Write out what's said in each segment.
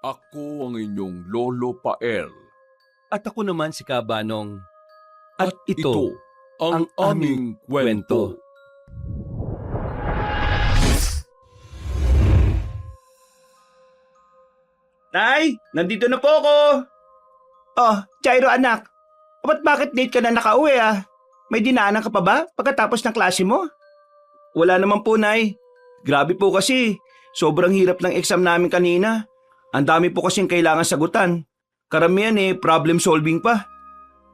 Ako ang inyong Lolo Pael. At ako naman si Kabanong. At ito ang aming kwento. Nay, nandito na po ako. Oh, Jairo anak. Bakit late ka na nakauwi ah? May dinaanan ka pa ba pagkatapos ng klase mo? Wala naman po, Nay. Grabe po kasi. Sobrang hirap ng exam namin kanina. Ang dami po kasing kailangan sagutan. Karamihan problem solving pa.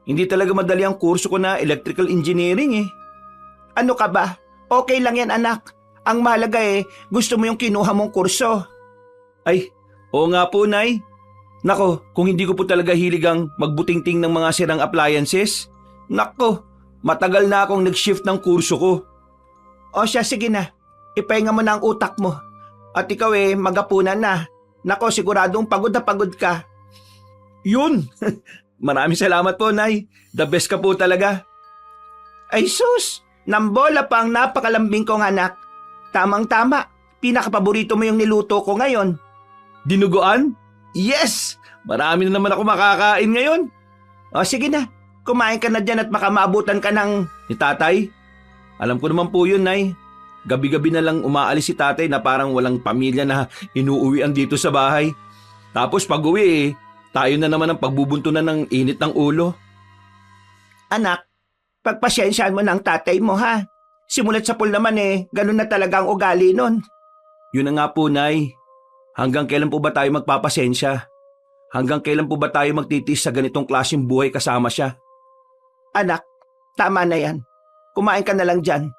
Hindi talaga madali ang kurso ko na electrical engineering eh. Ano ka ba? Okay lang yan anak. Ang mahalaga gusto mo yung kinuha mong kurso. Ay, oo nga po, Nay. Nako, kung hindi ko po talaga hilig ang magbutingting ng mga sirang appliances, nako, matagal na akong nag-shift ng kurso ko. O siya, sige na. Ipahinga mo na ang utak mo. At ikaw magapunan na. Nako, siguradong pagod na pagod ka. Yun! Maraming salamat po, Nay. The best ka po talaga. Ay sus! Nambola pa ang napakalambing kong anak. Tamang-tama. Pinakapaborito mo yung niluto ko ngayon. Dinuguan? Yes! Marami na naman ako makakain ngayon. O sige na, kumain ka na dyan at baka maabutan ka ni tatay. Alam ko naman po yun, Nay. Gabi-gabi na lang umaalis si tatay na parang walang pamilya na inuuwian dito sa bahay. Tapos pag uwi tayo na naman ang pagbubuntunan ng init ng ulo. Anak, pagpasyensyahan mo ng tatay mo ha. Simulat sa pool naman ganun na talaga ang ugali nun. Yun na nga po, Nay. Hanggang kailan po ba tayo magpapasensya? Hanggang kailan po ba tayo magtitiis sa ganitong klaseng buhay kasama siya? Anak, tama na yan. Kumain ka na lang dyan.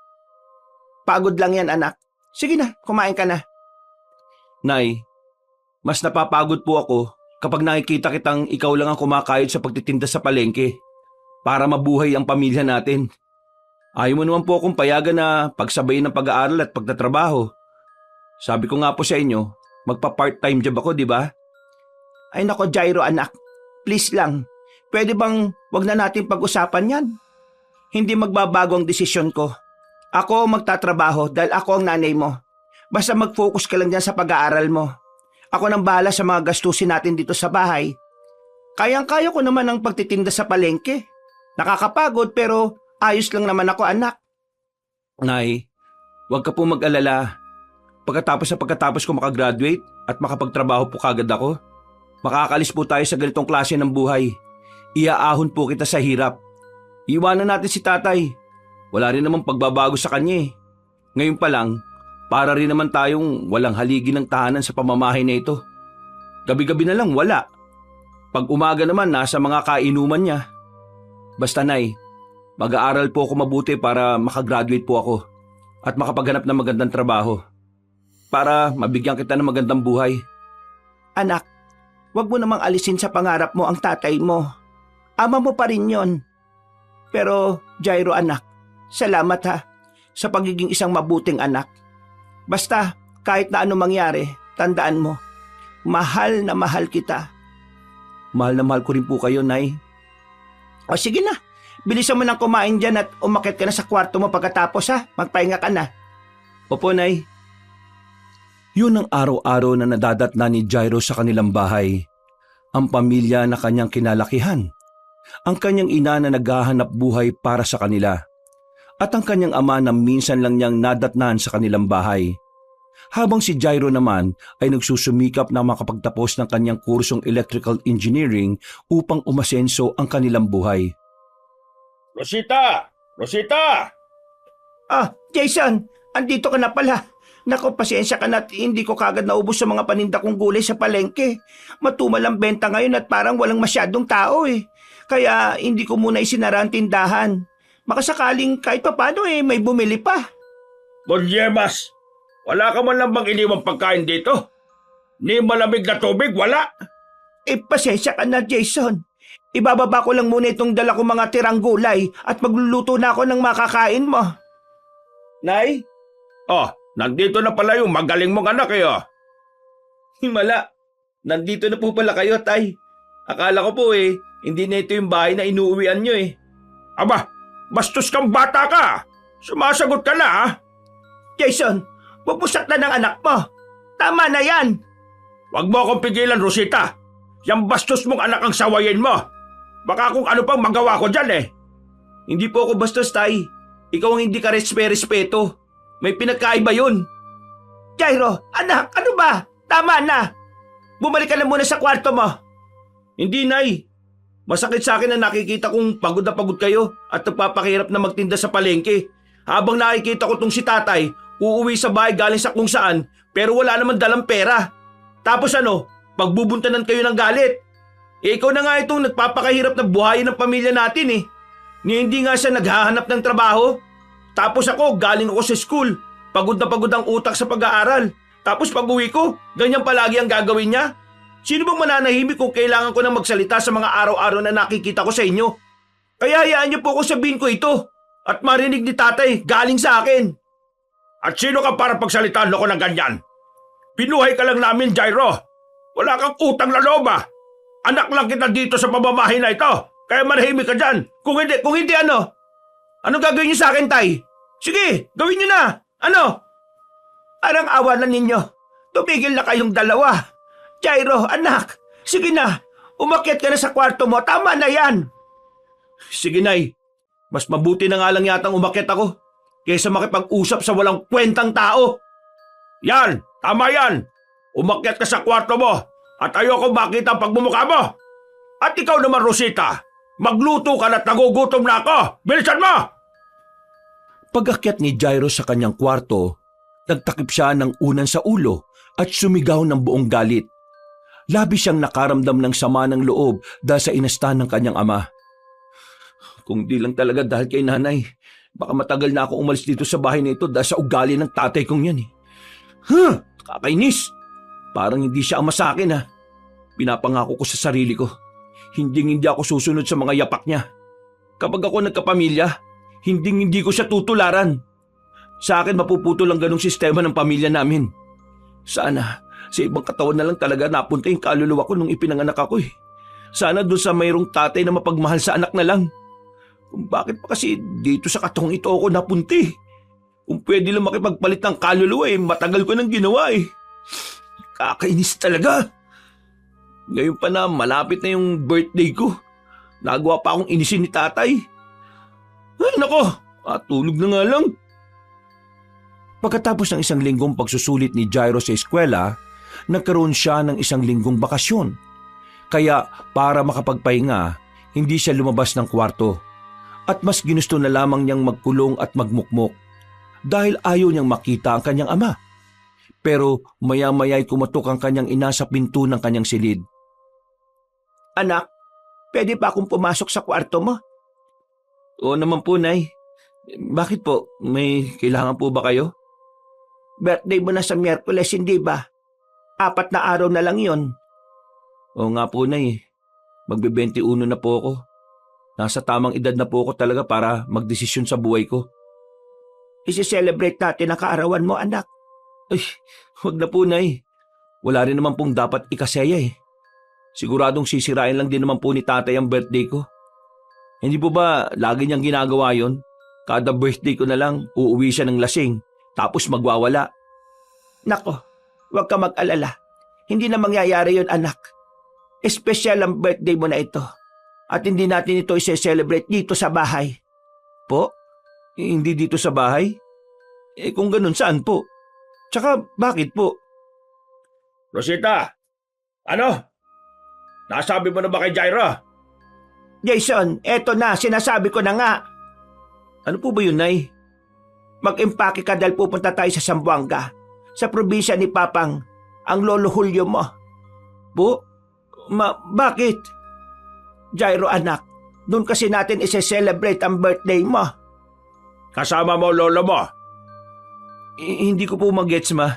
Pagod lang yan, anak. Sige na, kumain ka na. Nay, mas napapagod po ako kapag nakikita kitang ikaw lang ang kumakayod sa pagtitinda sa palengke para mabuhay ang pamilya natin. Ayaw mo naman po akong payagan na pagsabayin ng pag-aaral at pagtatrabaho. Sabi ko nga po sa inyo, magpa-part-time job ako, di ba? Ay nako, Jairo anak. Please lang, pwede bang wag na natin pag-usapan yan? Hindi magbabago ang desisyon ko. Ako magtatrabaho dahil ako ang nanay mo. Basta mag-focus ka lang dyan sa pag-aaral mo. Ako nang bahala sa mga gastusin natin dito sa bahay. Kayang-kaya ko naman ang pagtitinda sa palengke. Nakakapagod pero ayos lang naman ako, anak. Nay, wag ka po mag-alala. Pagkatapos ko makagraduate at makapagtrabaho po kagad ako, makakalis po tayo sa ganitong klase ng buhay. Iaahon po kita sa hirap. Iwanan natin si tatay. Wala rin namang pagbabago sa kanya. Ngayon pa lang, para rin naman tayong walang haligi ng tahanan sa pamamahay na ito. Gabi-gabi na lang wala. Pag umaga naman nasa mga kainuman niya. Basta Nay, mag-aaral po ako mabuti para makagraduate po ako at makapaghanap ng magandang trabaho. Para mabigyan kita ng magandang buhay. Anak, wag mo namang alisin sa pangarap mo ang tatay mo. Ama mo pa rin yon. Pero, Jairo anak, salamat ha sa pagiging isang mabuting anak. Basta, kahit na ano mangyari, tandaan mo, mahal na mahal kita. Mahal na mahal ko rin po kayo, Nay. O sige na, bilisan mo nang kumain dyan at umakyat ka na sa kwarto mo pagkatapos ha. Magpahinga ka na. Opo, Nay. Yun ang araw-araw na nadadatna ni Jairo sa kanilang bahay. Ang pamilya na kanyang kinalakihan. Ang kanyang ina na naghahanap buhay para sa kanila. At ang kanyang ama na minsan lang niyang nadatnan sa kanilang bahay. Habang si Jairo naman ay nagsusumikap na makapagtapos ng kanyang kursong electrical engineering upang umasenso ang kanilang buhay. Rosita! Rosita! Ah, Jason, andito ka na pala. Naku, pasensya ka na at hindi ko kagad naubos sa mga paninda kong gulay sa palengke. Matumal ang benta ngayon at parang walang masyadong tao Kaya hindi ko muna isinara ang tindahan. Makasakaling kahit papano may bumili pa. Bonyemas! Wala ka man lang bang iniwang pagkain dito? Ni malamig na tubig, wala? Pasensya ka na, Jason. Ibababa ko lang muna itong dala kong mga tirang gulay at magluluto na ako ng makakain mo. Nay? Oh, nandito na pala yung magaling mong anak Himala, nandito na po pala kayo, Tay. Akala ko po hindi na ito yung bahay na inuuwian nyo Aba, bastos kang bata ka! Sumasagot ka na Jason, pupusat na ng anak mo. Tama na yan. Huwag mo akong pigilan, Rosita. Yang bastos mong anak ang sawayin mo. Baka kung ano pang magawa ko dyan eh. Hindi po ako bastos, Tay. Ikaw ang hindi ka respeto. May pinagkaiba yun. Jairo, anak, ano ba? Tama na. Bumalik ka na muna sa kwarto mo. Hindi, Nay. Masakit sa akin na nakikita kong pagod na pagod kayo at nagpapakirap na magtinda sa palengke. Habang nakikita ko tong si tatay, uuwi sa bahay galing sa kung saan, pero wala naman dalang pera. Tapos ano, pagbubuntanan kayo ng galit. Ikaw na nga itong nagpapakahirap na buhayin ng pamilya natin eh. Ni hindi nga siya naghahanap ng trabaho. Tapos ako, galing ako sa school. Pagod na pagod ang utak sa pag-aaral. Tapos pag uwi ko, ganyan palagi ang gagawin niya. Sino bang mananahimik kung kailangan ko na magsalita sa mga araw-araw na nakikita ko sa inyo? Kaya hayaan niyo po kung sabihin ko ito. At marinig ni tatay, galing sa akin. At sino ka para pagsalitaan ako ng ganyan? Pinuhay ka lang namin, Jairo. Wala kang utang na loob ah. Anak lang kita dito sa pamamahay na ito. Kaya manahimik ka dyan. Kung hindi ano? Anong gagawin niyo sa akin, Tay? Sige, gawin niyo na. Ano? Arang awa na ninyo. Tumigil na kayong dalawa. Jairo, anak. Sige na. Umakyat ka na sa kwarto mo. Tama na yan. Sige, Nay. Mas mabuti na nga lang yatang umakyat ako kaysa makipag-usap sa walang kwentang tao. Yan, tama yan. Umakyat ka sa kwarto mo at ayoko makita ang pagmumukha mo. At ikaw naman, Rosita, magluto ka na at nagugutom na ako. Bilisan mo! Pag-akyat ni Jairo sa kanyang kwarto, nagtakip siya ng unan sa ulo at sumigaw ng buong galit. Labis siyang nakaramdam ng sama ng loob dahil sa inastan ng kanyang ama. Kung di lang talaga dahil kay nanay, baka matagal na ako umalis dito sa bahay na ito dahil sa ugali ng tatay kong yan eh. Kakainis! Parang hindi siya ama sa akin ha. Pinapangako ko sa sarili ko, hindi ako susunod sa mga yapak niya. Kapag ako nagkapamilya, hindi ko siya tutularan. Sa akin mapuputol ang ganong sistema ng pamilya namin. Sana sa ibang katawan na lang talaga napunta yung kaluluwa ko nung ipinanganak ako eh. Sana doon sa mayroong tatay na mapagmahal sa anak na lang. Kung bakit pa kasi dito sa katong ito ako napunti? Kung pwede lang makipagpalit ng kaluluwa eh, matagal ko nang ginawa eh. Kakainis talaga. Ngayon pa na malapit na yung birthday ko. Nagawa pa akong inisin ni tatay. Ay nako, tulog na nga lang. Pagkatapos ng isang linggong pagsusulit ni Jairo sa eskwela, nagkaroon siya ng isang linggong bakasyon. Kaya para makapagpahinga, hindi siya lumabas ng kwarto. At mas ginusto na lamang niyang magkulong at magmukmok dahil ayaw niyang makita ang kanyang ama. Pero maya-maya'y kumatok ang kanyang ina sa pinto ng kanyang silid. Anak, pwede ba akong pumasok sa kwarto mo? Oo naman po, Nay. Bakit po? May kailangan po ba kayo? Birthday mo na sa Miyerkules, hindi ba? 4 na araw na lang yon. Oo nga po, Nay. Magbe-21 na po ako. Nasa tamang edad na po ako talaga para magdesisyon sa buhay ko. Isi-celebrate natin ang kaarawan mo, anak. Ay, huwag na po, Nay. Wala rin naman pong dapat ikasaya eh. Siguradong sisirain lang din naman po ni tatay ang birthday ko. Hindi po ba lagi niyang ginagawa yon? Kada birthday ko na lang, uuwi siya ng lasing, tapos magwawala. Nako, huwag ka mag-alala. Hindi na mangyayari yon, anak. Espesyal ang birthday mo na ito. At hindi natin ito i-celebrate dito sa bahay. Po? Hindi dito sa bahay? Kung ganun, saan po? Tsaka bakit po? Rosita, ano? Nasabi mo na ba kay Jairo? Jason, eto na, sinasabi ko na nga. Ano po ba yun, Nay? Mag-impake ka dahil pupunta tayo sa Zamboanga, sa probinsya ni Papang, ang lolo Julio mo. Po? Bakit? Jairo, anak, doon kasi natin isi-celebrate ang birthday mo. Kasama mo lolo mo? Hindi ko po mag-gets, ma.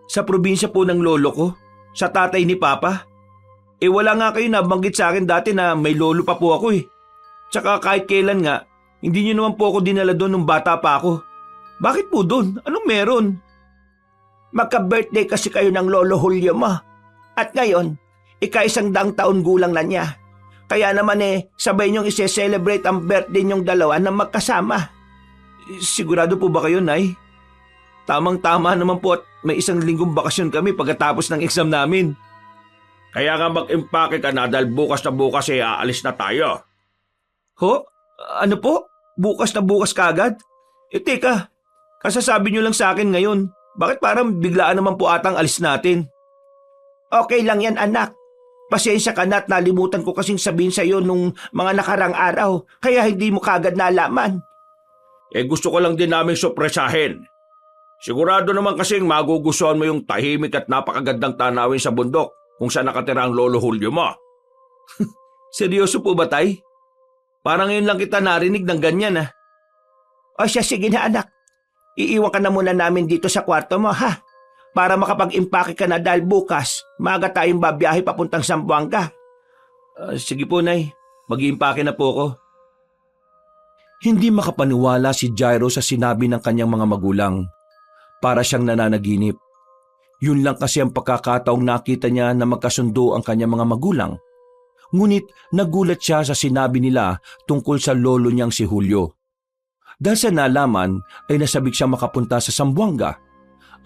Sa probinsya po ng lolo ko, sa tatay ni Papa. Wala nga kayo nabanggit sa akin dati na may lolo pa po ako eh. Tsaka kahit kailan nga, hindi niyo naman po ako dinala doon nung bata pa ako. Bakit po doon? Anong meron? Magka-birthday kasi kayo ng lolo Julio mo. At ngayon, 100 taon gulang na niya. Kaya naman sabay niyong isi-celebrate ang birthday niyong dalawa na magkasama. Sigurado po ba kayo, Nay? Tamang-tama naman po at may isang linggong bakasyon kami pagkatapos ng exam namin. Kaya nga mag-impake ka na dahil bukas na bukas aalis na tayo. Ho? Ano po? Bukas na bukas kaagad? Teka, kasasabi niyo lang sa akin ngayon. Bakit parang biglaan naman po atang alis natin? Okay lang yan, anak. Pasensya ka na at nalimutan ko kasing sabihin sa iyo nung mga nakarang araw, kaya hindi mo kagad nalaman. Gusto ko lang din namin sorpresahin. Sigurado naman kasing magugustuhan mo yung tahimik at napakagandang tanawin sa bundok kung saan nakatira ang Lolo Julio mo. Seryoso po ba, Tay? Parang ngayon lang kita narinig ng ganyan, ah. O siya, sige na anak. Iiwan ka na muna namin dito sa kwarto mo, ha? Para makapag-impake ka na dahil bukas, maaga tayong babiyahe papuntang Zamboanga. Sige po, Nay. Mag-iimpake na po ako. Hindi makapaniwala si Jairo sa sinabi ng kanyang mga magulang. Para siyang nananaginip. Yun lang kasi ang pagkakataong nakita niya na magkasundo ang kanyang mga magulang. Ngunit nagulat siya sa sinabi nila tungkol sa lolo niyang si Julio. Dahil sa nalaman ay nasabik siya makapunta sa Zamboanga,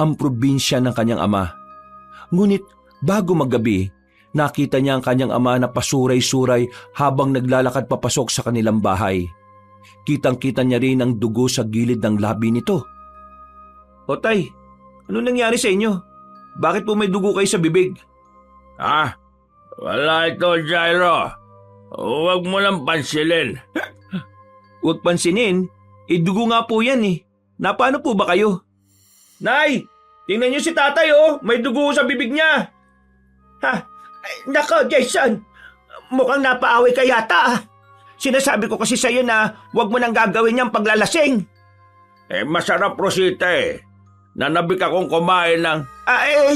ang probinsya ng kanyang ama. Ngunit bago maggabi, nakita niya ang kanyang ama na pasuray-suray habang naglalakad papasok sa kanilang bahay. Kitang-kita niya rin ang dugo sa gilid ng labi nito. O Tay, ano nangyari sa inyo? Bakit po may dugo kayo sa bibig? Wala ito, Jairo. Huwag mo lang pansilin. Huwag pansinin, dugo nga po yan eh. Napaano po ba kayo? Nay, tingnan niyo si tatay oh, may dugo sa bibig niya. Ha? Ay, nako, Jason, mukhang napaaway ka yata ah. Sinasabi ko kasi sa'yo na huwag mo nang gagawin niyang paglalasing. Masarap, Rosita Nanabik akong kumain ng...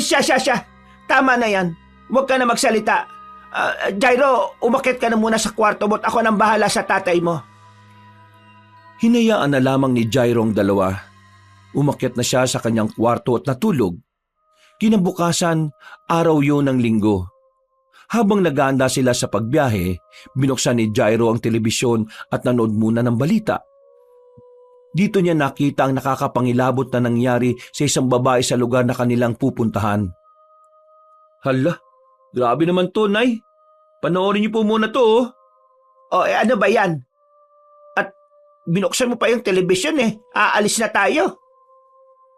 Siya. Tama na yan. Huwag ka na magsalita. Jairo, umakyat ka na muna sa kwarto mo at ako nang bahala sa tatay mo. Hinayaan na lamang ni Jairo ang dalawa. Umakyat na siya sa kanyang kwarto at natulog. Kinabukasan, araw yun ng linggo. Habang nag-aanda sila sa pagbiyahe, binuksan ni Jairo ang telebisyon at nanood muna ng balita. Dito niya nakita ang nakakapangilabot na nangyari sa isang babae sa lugar na kanilang pupuntahan. Hala, grabe naman to, Nay. Panoorin niyo po muna to. Ano ba yan? At binuksan mo pa yung telebisyon eh. Aalis na tayo.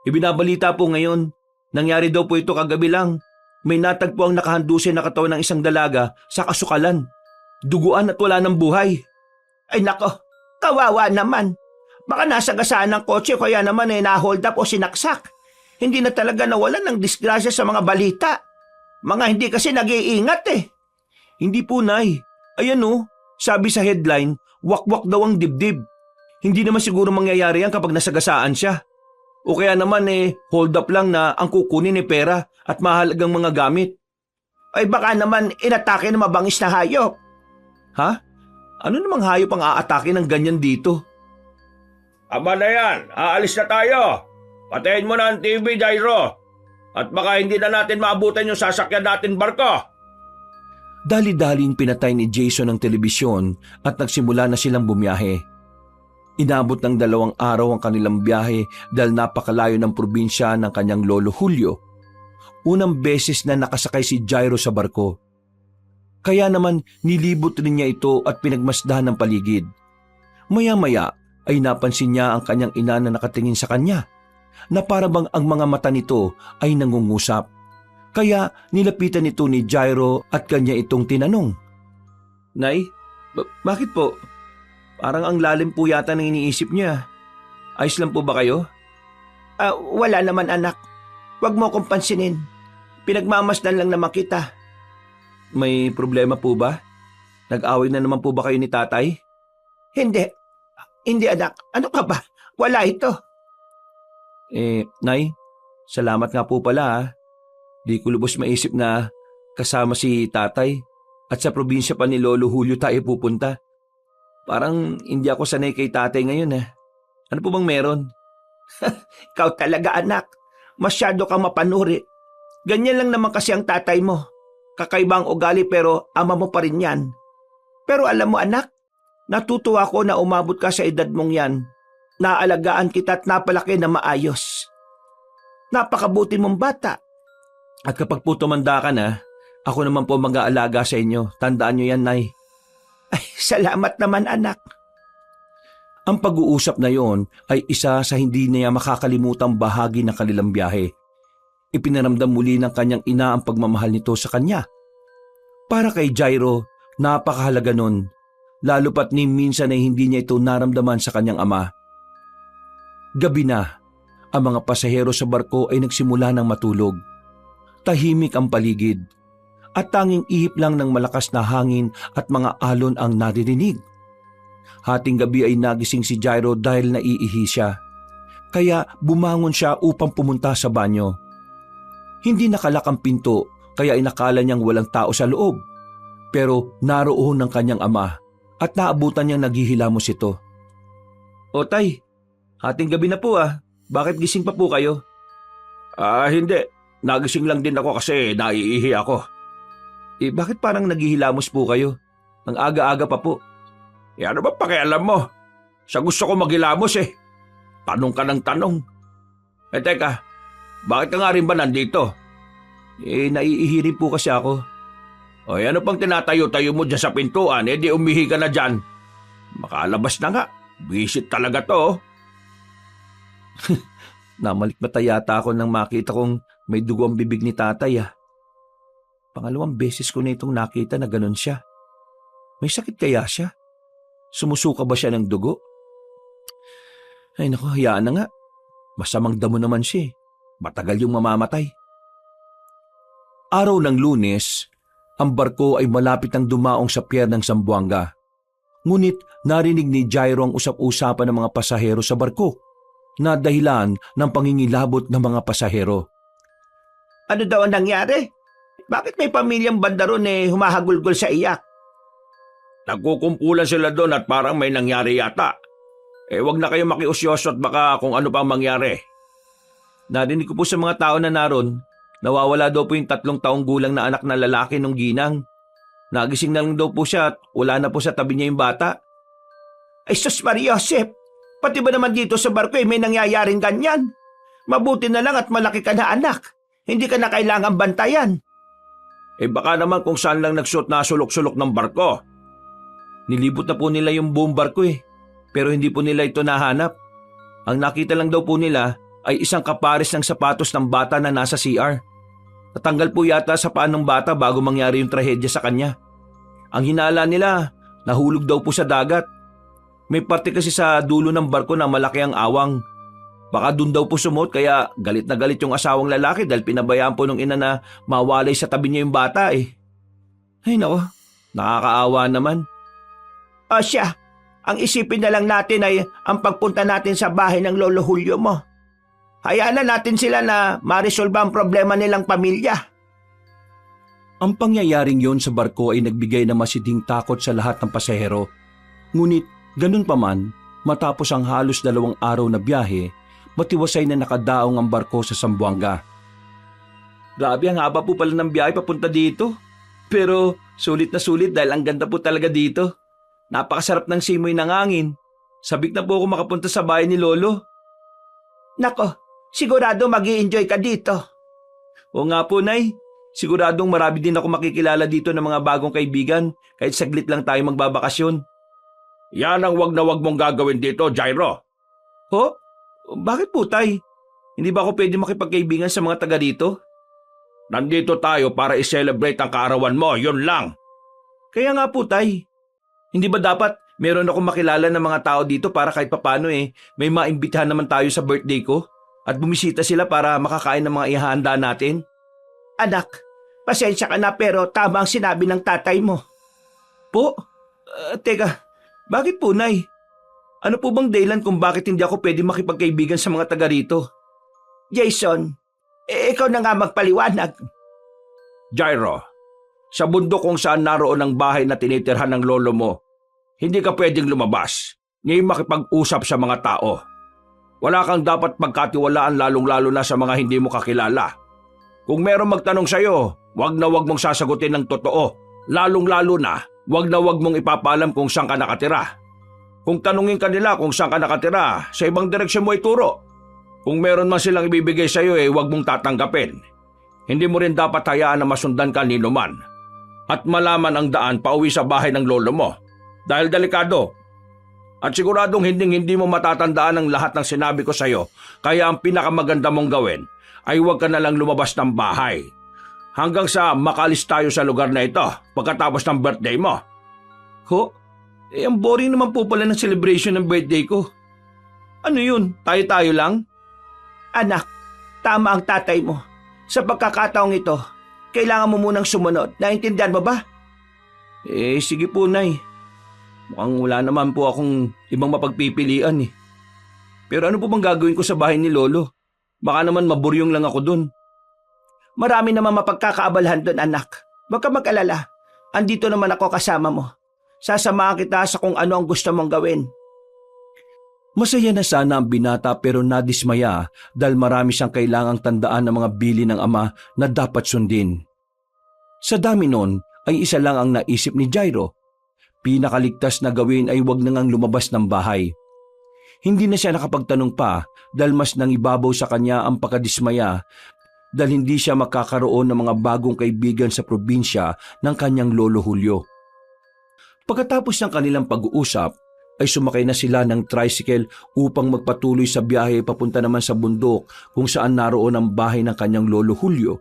Ibinabalita po ngayon. Nangyari daw po ito kagabi lang. May natagpo ang nakahandusin na katawan ng isang dalaga sa kasukalan. Duguan at wala ng buhay. Ay nako, kawawa naman. Baka nasa gasaan ng kotse kaya naman na-hold up o sinaksak. Hindi na talaga nawalan ng disgrasya sa mga balita. Mga hindi kasi nag-iingat eh. Hindi po, Nay. Ayan sabi sa headline, wakwak daw ang dibdib. Hindi naman siguro mangyayari yan kapag nasagasaan siya. O kaya naman hold up lang na ang kukunin pera at mahalagang mga gamit. Ay baka naman inatake ng mabangis na hayop. Ha? Ano namang hayop ang aatake ng ganyan dito? Aba na yan, aalis na tayo. Patayin mo na ang TV, Jairo. At baka hindi na natin maabutan yung sasakyan natin barko. Dali-daling pinatay ni Jason ang telebisyon at nagsimula na silang bumiyahe. Inabot ng 2 araw ang kanilang biyahe dahil napakalayo ng probinsya ng kanyang lolo Julio. Unang beses na nakasakay si Jairo sa barko. Kaya naman nilibot rin niya ito at pinagmasdahan ng paligid. Maya-maya ay napansin niya ang kanyang ina na nakatingin sa kanya, na parabang ang mga mata nito ay nangungusap. Kaya nilapitan ito ni Jairo at kanya itong tinanong. Nay, bakit po? Parang ang lalim po yata ng iniisip niya. Ayos lang po ba kayo? Wala naman anak. Huwag mo akong pansinin. Pinagmamasdan lang naman kita. May problema po ba? Nag-away na naman po ba kayo ni tatay? Hindi anak. Ano ka ba? Wala ito. Nay, salamat nga po pala. Di ko lubos maisip na kasama si tatay at sa probinsya pa ni Lolo Julio tayo pupunta. Parang hindi ako sanay kay tatay ngayon Ano po bang meron? Ikaw talaga anak. Masyado kang mapanuri. Ganyan lang naman kasi ang tatay mo. Kakaiba ang ugali pero ama mo pa rin yan. Pero alam mo anak, natutuwa ko na umabot ka sa edad mong yan. Naalagaan kita at napalaki na maayos. Napakabuti mong bata. At kapag po tumanda ka na, ako naman po mag-aalaga sa inyo. Tandaan nyo yan, Nay. Ay, salamat naman anak. Ang pag-uusap na yon ay isa sa hindi niya makakalimutang bahagi ng kanilang biyahe. Ipinaramdam muli ng kanyang ina ang pagmamahal nito sa kanya. Para kay Jairo, napakahalaga nun, lalo pat ni minsan ay hindi niya ito naramdaman sa kanyang ama. Gabi na, ang mga pasahero sa barko ay nagsimula ng matulog. Tahimik ang paligid, at tanging ihip lang ng malakas na hangin at mga alon ang naririnig. Hating gabi ay nagising si Jairo dahil naiihi siya. Kaya bumangon siya upang pumunta sa banyo. Hindi nakalak ang pinto kaya inakala niyang walang tao sa loob. Pero naroon ng kanyang ama at naabutan niyang naghihilamos ito. O tay, hating gabi na po ah. Bakit gising pa po kayo? Hindi. Nagising lang din ako kasi naiihi ako. Bakit parang naghihilamos po kayo? Ang aga-aga pa po. Ano ba pakialam mo? Sa gusto ko maghilamos eh. Tanong ka ng tanong. Teka, bakit ka nga rin ba nandito? Naiihi rin po kasi ako. Ano pang tinatayo-tayo mo dyan sa pintuan? Di umihi ka na dyan. Makalabas na nga. Visit talaga to. Namalikmata yata ako nang makita kong may dugo ang bibig ni tatay ah. Pangalawang beses ko na itong nakita na ganun siya. May sakit kaya siya? Sumusuka ba siya ng dugo? Ay naku, hayaan na nga. Masamang damo naman siya eh. Matagal yung mamamatay. Araw ng Lunes, ang barko ay malapit ang dumaong sa pier ng Zamboanga. Ngunit narinig ni Jairo ang usap-usapan ng mga pasahero sa barko na dahilan ng pangingilabot ng mga pasahero. Ano daw ang nangyari? Bakit may pamilyang banda ron humahagulgol sa iyak? Nagkukumpulan sila doon at parang may nangyari yata. Wag na kayo makiusyoso at baka kung ano pang mangyari. Narinig ko po sa mga tao na naroon, nawawala daw po yung 3 taong gulang na anak na lalaki nung ginang. Nagising na lang daw po siya at wala na po sa tabi niya yung bata. Ay sus Maria Josep, pati ba naman dito sa barko may nangyayaring ganyan? Mabuti na lang at malaki ka na anak. Hindi ka na kailangang bantayan. Baka naman kung saan lang nagsuot na sulok-sulok ng barko. Nilibot na po nila yung buong barko pero hindi po nila ito nahanap. Ang nakita lang daw po nila ay isang kapares ng sapatos ng bata na nasa CR. Natanggal po yata sa paa ng bata bago mangyari yung trahedya sa kanya. Ang hinala nila, nahulog daw po sa dagat. May parte kasi sa dulo ng barko na malaki ang awang. Baka dun daw po sumot kaya galit na galit yung asawang lalaki dahil pinabayaan po nung ina na mawalay sa tabi niya yung bata Ay nako, nakakaawa naman. Siya, ang isipin na lang natin ay ang pagpunta natin sa bahay ng Lolo Julio mo. Hayaan na natin sila na ma-resolve ang problema nilang pamilya. Ang pangyayaring yon sa barko ay nagbigay ng masiding takot sa lahat ng pasahero. Ngunit ganun pa man, matapos ang halos 2 araw na biyahe, matiwasay na nakadaong ang barko sa Zamboanga. Grabe, ang haba po pala ng biyahe papunta dito. Pero sulit na sulit dahil ang ganda po talaga dito. Napakasarap ng simoy ng hangin. Sabik na po ako makapunta sa bahay ni Lolo. Nako, sigurado mag-i-enjoy ka dito. Oo nga po, Nay. Siguradong marami din ako makikilala dito ng mga bagong kaibigan kahit saglit lang tayo magbabakasyon. Yan ang wag na wag mong gagawin dito, Jairo. Ho? Bakit po, Tay? Hindi ba ako pwede makipagkaibigan sa mga taga dito? Nandito tayo para i-celebrate ang kaarawan mo, yun lang. Kaya nga po, Tay. Hindi ba dapat meron akong makilala ng mga tao dito para kahit papano may maimbitahan naman tayo sa birthday ko at bumisita sila para makakain ng mga ihahanda natin? Anak, pasensya ka na pero tama ang sinabi ng tatay mo. Po? Teka, bakit po, Nay? Ano po bang dahilan kung bakit hindi ako pwede makipagkaibigan sa mga taga rito? Jason, ikaw na nga magpaliwanag. Jairo, sa bundok kung saan naroon ang bahay na tinitirhan ng lolo mo, hindi ka pwedeng lumabas, ni makipag-usap sa mga tao. Wala kang dapat pagkatiwalaan lalong-lalo na sa mga hindi mo kakilala. Kung merong magtanong sa'yo, wag na wag mong sasagutin ng totoo. Lalong-lalo na, wag mong ipapaalam kung saan ka nakatira. Kung tanungin ka nila kung saan ka nakatira, sa ibang direksyon mo ituro. Kung meron man silang ibibigay sa iyo huwag mong tatanggapin. Hindi mo rin dapat hayaan na masundan ka nino man at malaman ang daan pauwi sa bahay ng lolo mo dahil delikado. At siguradong hindi mo matatandaan ang lahat ng sinabi ko sa iyo, kaya ang pinakamaganda mong gawin ay huwag ka na lang lumabas ng bahay hanggang sa makalis tayo sa lugar na ito pagkatapos ng birthday mo. Ho? Ang boring naman po pala ng celebration ng birthday ko. Ano yun? Tayo-tayo lang? Anak, tama ang tatay mo. Sa pagkakataong ito, kailangan mo munang sumunod. Naintindihan mo ba? Sige po, Nay. Mukhang wala naman po akong ibang mapagpipilian eh. Pero ano po bang gagawin ko sa bahay ni Lolo? Baka naman maburyong lang ako dun. Marami naman mapagkakaabalhan dun, anak. Huwag ka mag-alala. Andito naman ako kasama mo. Sasamahan kita sa kung ano ang gusto mong gawin. Masaya na sana ang binata pero nadismaya dahil marami siyang kailangang tandaan ng mga bili ng ama na dapat sundin. Sa dami nun ay isa lang ang naisip ni Jairo. Pinakaligtas na gawin ay huwag na ngang lumabas ng bahay. Hindi na siya nakapagtanong pa dahil mas nangibabaw sa kanya ang pagkadismaya dahil hindi siya makakaroon ng mga bagong kaibigan sa probinsya ng kanyang lolo Julio. Pagkatapos ng kanilang pag-uusap, ay sumakay na sila ng tricycle upang magpatuloy sa biyahe papunta naman sa bundok kung saan naroon ang bahay ng kanyang lolo Julio.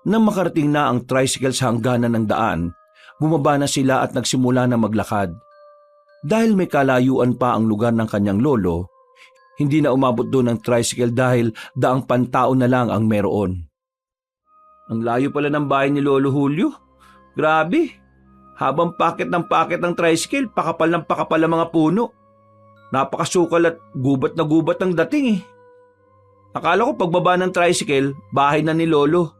Nang makarating na ang tricycle sa hangganan ng daan, bumaba na sila at nagsimula na maglakad. Dahil may kalayuan pa ang lugar ng kanyang lolo, hindi na umabot doon ang tricycle dahil daang pantao na lang ang meron. Ang layo pala ng bahay ni Lolo Julio. Grabe! Habang pakit ng tricycle, pakapal ng pakapal ang mga puno. Napakasukal at gubat na gubat ang dating eh. Akala ko pagbaba ng tricycle, bahay na ni Lolo.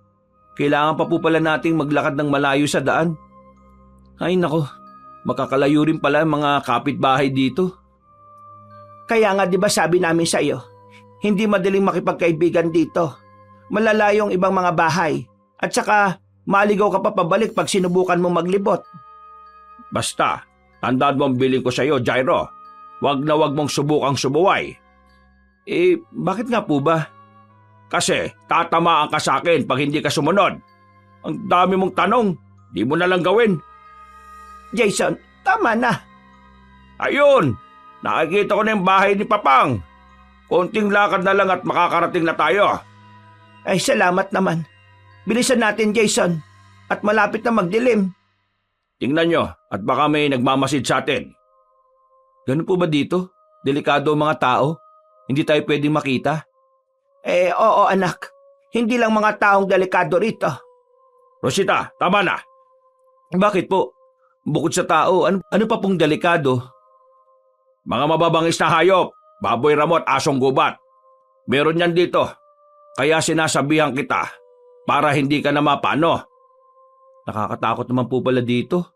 Kailangan pa po pala nating maglakad ng malayo sa daan. Ay nako, makakalayo rin pala ang mga kapitbahay dito. Kaya nga 'di ba sabi namin sa iyo, hindi madaling makipagkaibigan dito. Malalayong ibang mga bahay. At saka, maligaw ka pa pabalik pag sinubukan mo maglibot. Basta, tandaan mo ang bilin ko sa iyo, Jairo. Wag na wag mong subukang subuway. Bakit nga po ba? Kasi tatamaan ka sa akin pag hindi ka sumunod. Ang dami mong tanong, di mo na lang gawin. Jason, tama na. Ayun, nakikita ko na yung bahay ni Papang. Konting lakad na lang at makakarating na tayo. Ay, salamat naman. Bilisan natin, Jason. At malapit na magdilim. Tingnan nyo at baka may nagmamasid sa atin. Ganun po ba dito? Delikado ang mga tao? Hindi tayo pwedeng makita? Oo anak. Hindi lang mga taong delikado rito. Rosita, tama na. Bakit po? Bukod sa tao, ano pa pong delikado? Mga mababangis na hayop, baboy ramot, asong gubat. Meron yan dito. Kaya sinasabihan kita para hindi ka na mapano. Nakakatakot naman po pala dito.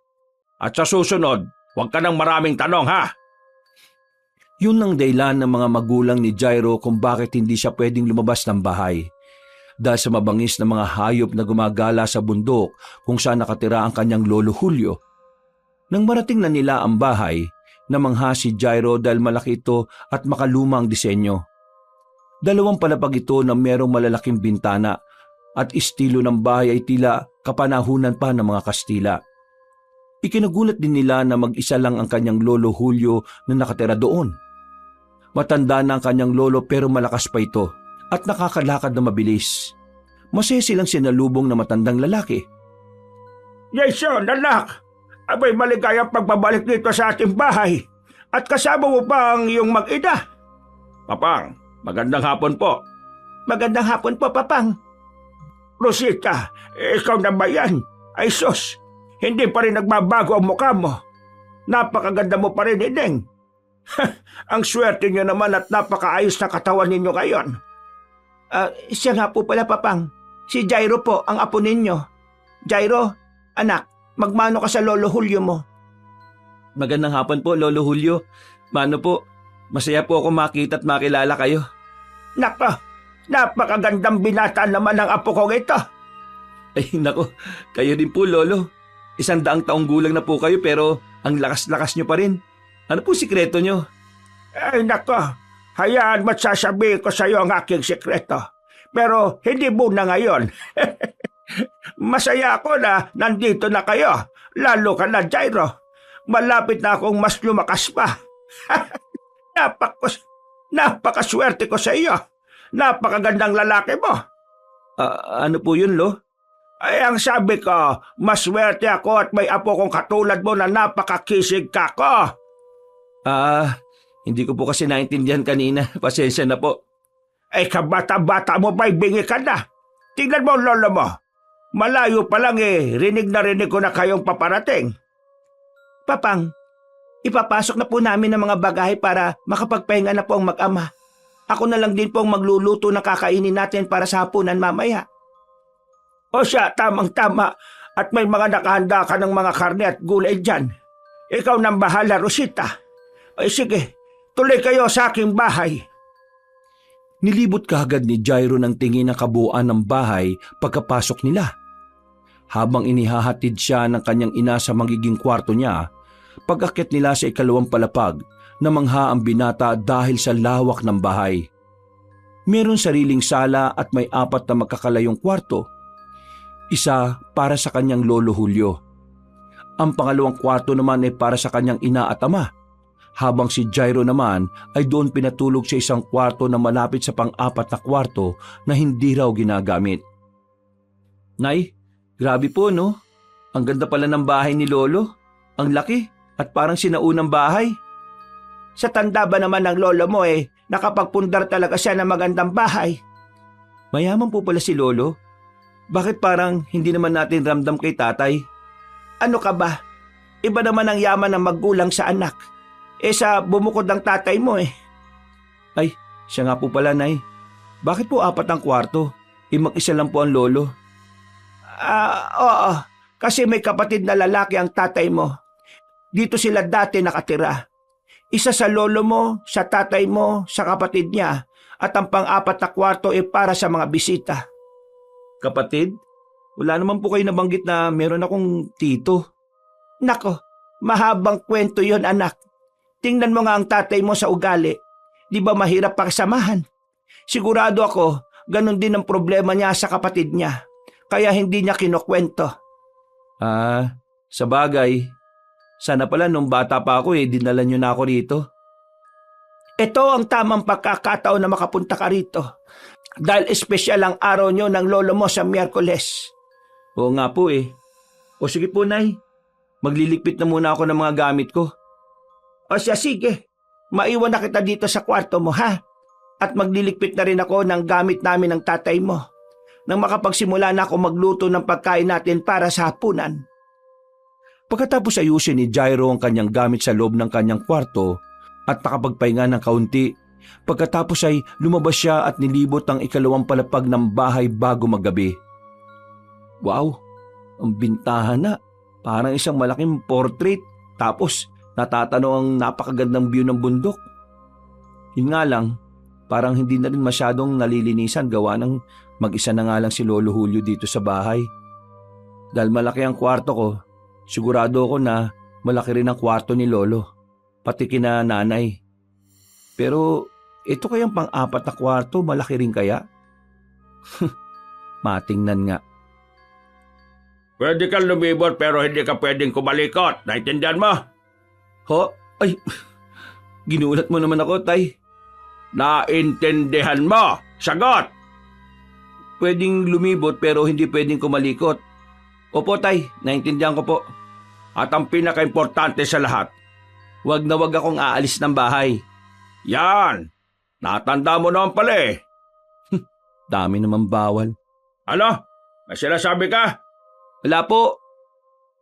At sa susunod, huwag ka ng maraming tanong ha. Yun ang dahilan ng mga magulang ni Jairo kung bakit hindi siya pwedeng lumabas ng bahay. Dahil sa mabangis na mga hayop na gumagala sa bundok kung saan nakatira ang kanyang lolo Julio. Nang marating na nila ang bahay, namangha si Jairo dahil malaki ito at makalumang disenyo. Dalawang palapag ito na merong malalaking bintana at estilo ng bahay ay tila kapanahunan pa ng mga Kastila. Ikinagulat din nila na mag-isa lang ang kanyang lolo Julio na nakatira doon. Matanda na ang kanyang lolo pero malakas pa ito at nakakalakad na mabilis. Masaya silang sinalubong na matandang lalaki. Jason, anak! Abay maligayang pagbabalik dito sa ating bahay at kasama mo pa ang iyong mag-ina. Papang, magandang hapon po. Magandang hapon po, Papang. Rosita, ikaw na ba yan? Ay sus, hindi pa rin nagbabago ang mukha mo. Napakaganda mo pa rin, Ineng. Ang swerte niyo naman at napakaayos na katawan ninyo ngayon. Siya nga po pala, Papang. Si Jairo po, ang apo ninyo. Jairo, anak, magmano ka sa lolo Julio mo. Magandang hapon po, Lolo Julio. Mano po, masaya po ako makita at makilala kayo. Nako, napakagandang binata naman ang apo kong ito. Ay nako, kayo din po Lolo. 100 taong gulang na po kayo pero ang lakas-lakas nyo pa rin. Ano po sikreto nyo? Ay nako, Hayaan ba't sasabihin ko sa iyo ang aking sekreto. Pero hindi muna ngayon. Masaya ako na nandito na kayo. Lalo ka na, Jairo. Malapit na akong mas lumakas pa. Napakaswerte ko sa iyo. Napakagandang lalaki mo. Ano po yun, Lo? Ay, ang sabi ko, maswerte ako at may apo kong katulad mo na napakakisig ka ko. Hindi ko po kasi naintindihan kanina. Pasensya na po. Ay, kabata-bata mo ba'y bingi ka na? Tingnan mo ang lolo mo. Malayo pa lang rinig na rinig ko na kayong paparating. Papang, ipapasok na po namin ang mga bagahe para makapagpahinga na po ang mag-ama. Ako na lang din po ang magluluto ng kakainin natin para sa hapunan mamaya. O siya, tamang-tama. At may mga nakahanda ka ng mga karne at gulay dyan. Ikaw nang bahala, Rosita. Ay sige, tuloy kayo sa aking bahay. Nilibot kaagad ni Jairo ng tingin ang kabuuan ng bahay pagkapasok nila. Habang inihahatid siya ng kanyang ina sa magiging kwarto niya, pag-akyat nila sa ikalawang palapag, namangha ang binata dahil sa lawak ng bahay. Meron sariling sala at may 4 na magkakalayong kwarto. Isa para sa kanyang lolo Julio. Ang pangalawang kwarto naman ay para sa kanyang ina at ama. Habang si Jairo naman ay doon pinatulog sa isang kwarto na malapit sa pang-4 na kwarto na hindi raw ginagamit. Nay, grabe po no? Ang ganda pala ng bahay ni Lolo. Ang laki at parang sinaunang bahay. Sa tanda ba naman ng lolo mo nakapagpundar talaga siya ng magandang bahay. Mayaman po pala si Lolo. Bakit parang hindi naman natin ramdam kay tatay? Ano ka ba? Iba naman ang yaman ng magulang sa anak. Sa bumukod ng tatay mo Ay, siya nga po pala, Nay. Bakit po 4 ang kwarto? Mag-isa lang po ang lolo. Oo. Kasi may kapatid na lalaki ang tatay mo. Dito sila dati nakatira. Isa sa lolo mo, sa tatay mo, sa kapatid niya. At ang pang-4 na kwarto para sa mga bisita. Kapatid? Wala naman po kayo nabanggit na meron akong tito. Nako, mahabang kwento yon anak. Tingnan mo nga ang tatay mo sa ugali. Di ba mahirap pakisamahan? Sigurado ako, ganun din ang problema niya sa kapatid niya. Kaya hindi niya kinukwento. Sa bagay. Sana pala nung bata pa ako dinala niyo na ako rito. Ito ang tamang pagkakataon na makapunta ka rito. Dahil espesyal ang araw niyo ng lolo mo sa Miyerkules. Oo nga po O sige po, Nay. Magliligpit na muna ako ng mga gamit ko. O siya, sige. Maiwan na kita dito sa kwarto mo, ha? At magliligpit na rin ako ng gamit namin ng tatay mo. Nang makapagsimula na ako magluto ng pagkain natin para sa hapunan. Pagkatapos ayusin ni Jairo ang kanyang gamit sa loob ng kanyang kwarto at nakapagpahinga ng kaunti, pagkatapos ay lumabas siya at nilibot ang ikalawang palapag ng bahay bago maggabi. Wow! Ang bintahan na. Parang isang malaking portrait. Tapos natatanaw ang napakagandang view ng bundok. Yun nga lang, parang hindi na rin masyadong nalilinisan gawa ng mag-isa na nga lang si Lolo Julio dito sa bahay. Dahil malaki ang kwarto ko, sigurado ako na malaki rin ang kwarto ni Lolo, pati kina nanay. Pero ito kayang pang-4 na kwarto, malaki rin kaya? Matingnan nga. Pwede kang lumibot pero hindi ka pwedeng kumalikot. Naintindihan mo? Ho? Ay, ginulat mo naman ako, Tay. Naintindihan mo? Sagot! Pwedeng lumibot pero hindi pwedeng kumalikot. Opo, Tay. Naintindihan ko po. At ang pinaka-importante sa lahat, wag na wag akong aalis ng bahay. yan! Natanda mo naman pala Dami naman bawal. Ano? May sinasabi ka? Wala po.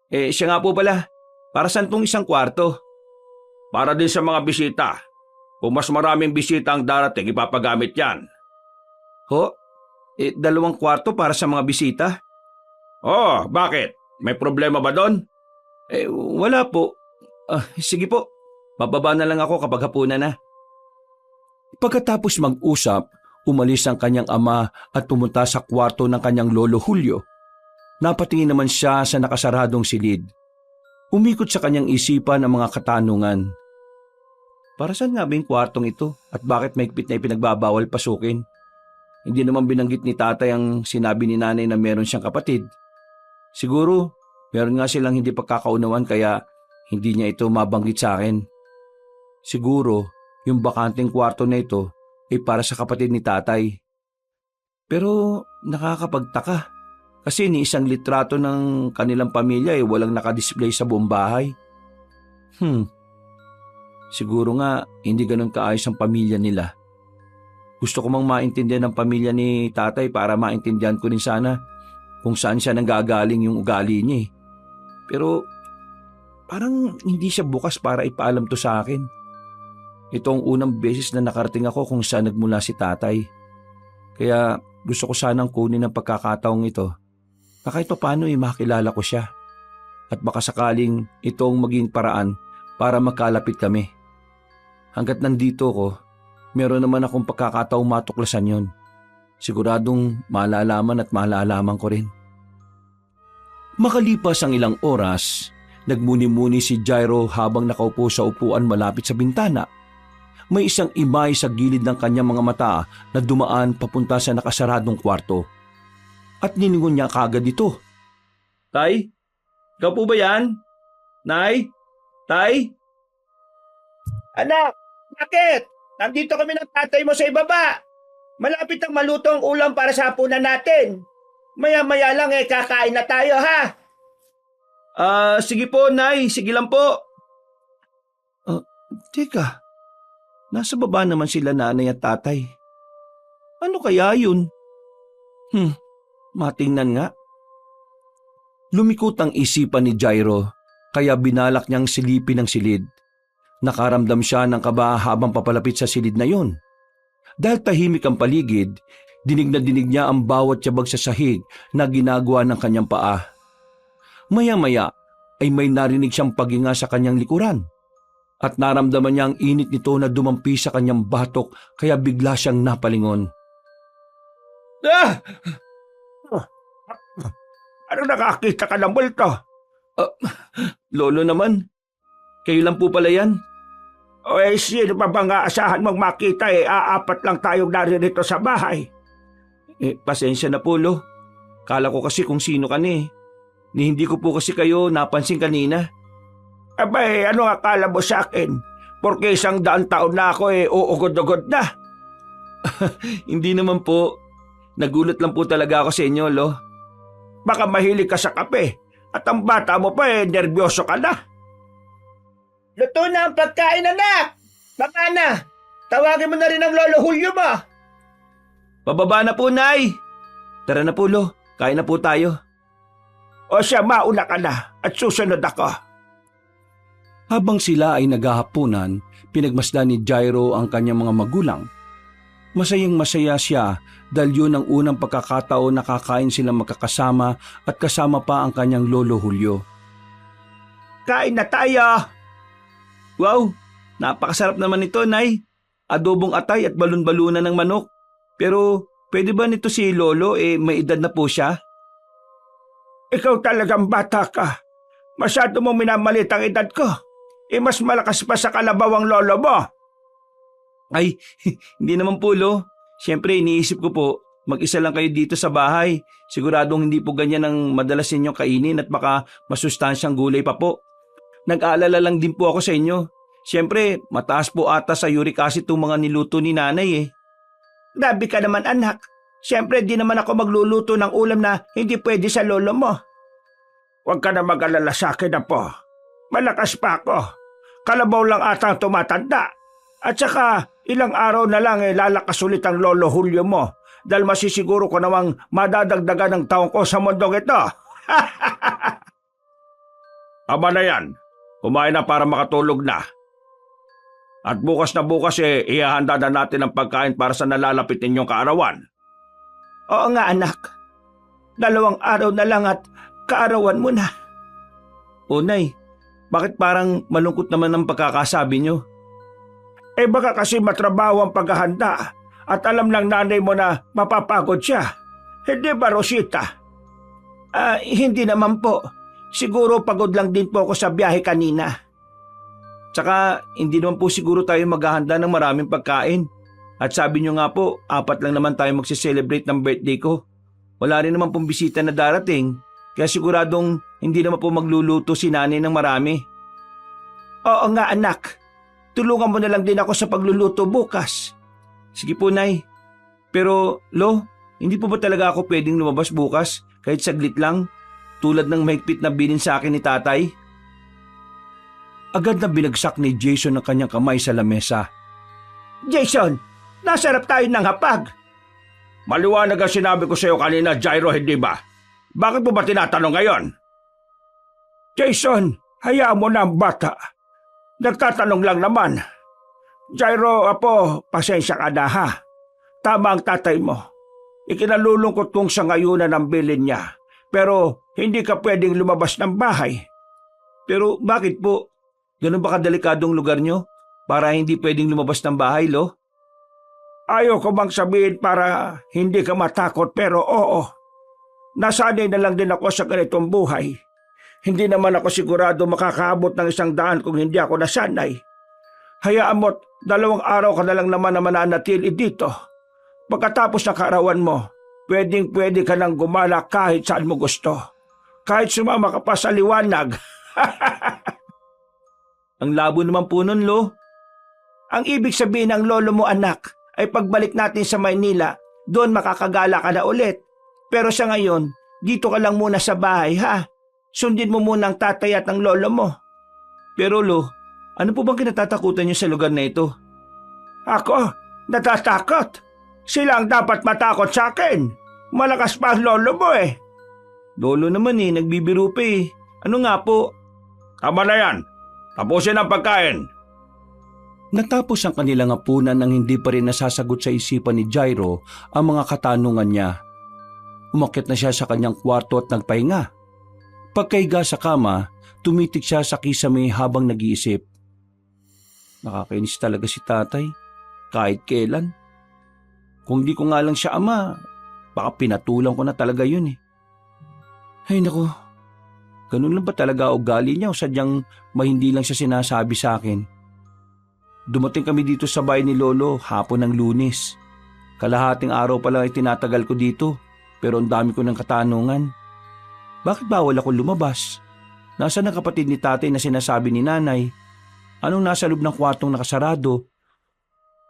Siya nga po pala. Para saan tong isang kwarto? Para din sa mga bisita. Kung mas maraming bisita ang darating, ipapagamit yan. Ho? 2 kwarto para sa mga bisita? Oh, bakit? May problema ba doon? Wala po. Sige po. Bababa na lang ako kapag hapunan na. Pagkatapos mag-usap, umalis ang kanyang ama at pumunta sa kwarto ng kanyang lolo Julio. Napatingin naman siya sa nakasaradong silid. Umikot sa kanyang isipan ang mga katanungan. Para saan nga ba yung kwartong ito at bakit mahigpit na ipinagbabawal pasukin? Hindi naman binanggit ni tatay ang sinabi ni nanay na meron siyang kapatid. Siguro, meron nga silang hindi pagkakaunawan kaya hindi niya ito mabanggit sa akin. Siguro, yung bakanteng kwarto na ito ay para sa kapatid ni tatay. Pero nakakapagtaka kasi ni isang litrato ng kanilang pamilya ay walang nakadisplay sa buong bahay. Siguro nga hindi ganun kaayos ang pamilya nila. Gusto ko mang maintindihan ng pamilya ni tatay para maintindihan ko rin sana kung saan siya nanggagaling yung ugali niya eh. Pero parang hindi siya bukas para ipaalam to sa akin. Ito ang unang beses na nakarating ako kung saan nagmula si tatay. Kaya gusto ko sanang kunin ang pagkakataong ito na kahit paano makilala ko siya. At baka sakaling ito ang maging paraan para magkalapit kami. Hanggat nandito ko, meron naman akong pagkakataong matuklasan yon. Siguradong malalaman at malalaman ko rin. Makalipas ang ilang oras, nagmuni-muni si Jairo habang nakaupo sa upuan malapit sa bintana. May isang imay sa gilid ng kanyang mga mata na dumaan papunta sa nakasaradong kwarto. At niningon niya kagad ito. Tay? Ikaw po ba yan? Nay? Tay? Anak, bakit? Nandito kami ng tatay mo sa ibaba. Malapit ang maluto ang ulam para sa hapunan natin. Maya-maya lang kakain na tayo ha. Sige po, Nay. Sige lang po. Teka, nasa baba naman sila nanay at tatay. Ano kaya yun? Matingnan nga. Lumikot ang isipan ni Jairo, kaya binalak niyang silipin ang silid. Nakaramdam siya ng kaba habang papalapit sa silid na yon. Dahil tahimik ang paligid, dinig na dinig niya ang bawat tiyabag sa sahig na ginagawa ng kanyang paa. Maya-maya ay may narinig siyang paghinga sa kanyang likuran. At naramdaman niya ang init nito na dumampi sa kanyang batok kaya bigla siyang napalingon. Ano nakakita ka ng multo? Lolo naman, kayo lang po pala yan. Sino pa bang aasahan mong makita aapat lang tayong naririto sa bahay. Pasensya na po, Lo. Kala ko kasi kung sino ka ni hindi ko po kasi kayo napansin kanina. Abay, ano akala mo sa akin? Porque 100 taon na ako uugod-ugod na. Hindi naman po. Nagulat lang po talaga ako sa inyo, Lo. Baka mahilig ka sa kape at ang bata mo pa nervyoso ka na. Luto na ang pagkain, anak! Baka na! Tawagin mo na rin ang Lolo Julio mo! Pababa na po, Nay! Tara na po, Lo. Kain na po tayo. O siya, mauna ka na at susunod ako. Habang sila ay naghahapunan, pinagmasdan ni Jairo ang kanyang mga magulang. Masayang masaya siya dahil yun ang unang pagkakataon na kakain silang magkakasama at kasama pa ang kanyang Lolo Julio. Kain na tayo! Wow! Napakasarap naman ito, Nay. Adobong atay at balon-balunan ng manok. Pero pwede ba nito si Lolo may edad na po siya? Ikaw talagang bata ka. Masyado mong minamalit ang edad ko. Mas malakas pa sa kalabaw ang lolo mo. Ay, hindi naman po, Lo. Siyempre, iniisip ko po, mag-isa lang kayo dito sa bahay. Siguradong hindi po ganyan ang madalas ninyong kainin at baka masustansyang gulay pa po. Nag-aalala lang din po ako sa inyo. Siyempre, mataas po ata sa uric acid itong mga niluto ni nanay Grabe ka naman, anak. Siyempre, di naman ako magluluto ng ulam na hindi pwede sa lolo mo. Huwag ka na mag-alala sa akin na po. Malakas pa ako. Kalabaw lang ata ang tumatanda. At saka, ilang araw na lang lalakas ulit ang Lolo Julio mo dahil masisiguro ko namang madadagdagan ng taong ko sa mundong ito. Aba na yan. Kumain na para makatulog na. At bukas na bukas ihahanda na natin ang pagkain para sa nalalapit ninyong kaarawan. Oo nga, anak. 2 araw na lang at kaarawan mo na. O, Nay, bakit parang malungkot naman ang pagkakasabi nyo? Baka kasi matrabaho ang paghahanda at alam lang nanay mo na mapapagod siya. Hindi ba, Rosita? Hindi naman po. Siguro pagod lang din po ako sa biyahe kanina. Tsaka hindi naman po siguro tayo maghahanda ng maraming pagkain. At sabi nyo nga po, 4 lang naman tayo magsiselebrate ng birthday ko. Wala rin naman pong bisita na darating, kaya siguradong hindi naman po magluluto si nanay ng marami. Oo nga anak, tulungan mo na lang din ako sa pagluluto bukas. Sige po Nay. Pero Lo, hindi po ba talaga ako pwedeng lumabas bukas kahit saglit lang, tulad ng mahigpit na bilin sa akin ni tatay? Agad na binagsak ni Jason ang kanyang kamay sa lamesa. Jason, nasarap tayo ng hapag. Maliwanag ang sinabi ko sa iyo kanina, Jairo, hindi ba? Bakit mo ba tinatanong ngayon? Jason, hayaan mo na ang bata. Nagtatanong lang naman. Jairo, apo, pasensya ka na ha. Tama ang tatay mo. Ikinalulungkot kong sa ngayunan ang bilin niya. Pero hindi ka pwedeng lumabas ng bahay. Pero bakit po? Ganun ba kadelikadong lugar nyo? Para hindi pwedeng lumabas ng bahay, Lo? Ayaw ko bang sabihin para hindi ka matakot, pero oo. Nasanay na lang din ako sa ganitong buhay. Hindi naman ako sigurado makakaabot ng 100 kung hindi ako nasanay. Hayaan mo't 2 araw ka na lang naman na mananatili dito. Pagkatapos ng kaarawan mo, pwedeng-pwede ka nang gumala kahit saan mo gusto. Kahit sumama ka pa sa liwanag. Ang labo naman po nun, Lo. Ang ibig sabihin ng lolo mo anak ay pagbalik natin sa Maynila, doon makakagala ka na ulit. Pero sa ngayon, dito ka lang muna sa bahay ha. Sundin mo muna ang tatay at ang lolo mo. Pero Lo, ano po bang kinatatakutan niyo sa lugar na ito? Ako, natatakot. Sila ang dapat matakot sa akin. Malakas pa ang lolo mo eh. Lolo naman nagbibiro pa eh. Ano nga po? Tama na yan. Tapusin ang pagkain. Natapos ang kanilang hapunan nang hindi pa rin nasasagot sa isipan ni Jairo ang mga katanungan niya. Umakyat na siya sa kanyang kwarto at nagpahinga. Pagkaiga sa kama, tumitik siya sa kisame habang nag-iisip. Nakakainis talaga si tatay, kahit kailan. Kung di ko nga lang siya ama, baka pinatulang ko na talaga yun eh. Ay naku, ganun lang ba talaga ugali niya o sadyang hindi lang siya sinasabi sa akin? Dumating kami dito sa bahay ni Lolo hapon ng Lunes. Kalahating araw pa lang ay tinatagal ko dito, pero ang dami ko ng katanungan. Bakit bawal ako lumabas? Nasaan ang kapatid ni tatay na sinasabi ni nanay? Anong nasa loob ng kwartong nakasarado?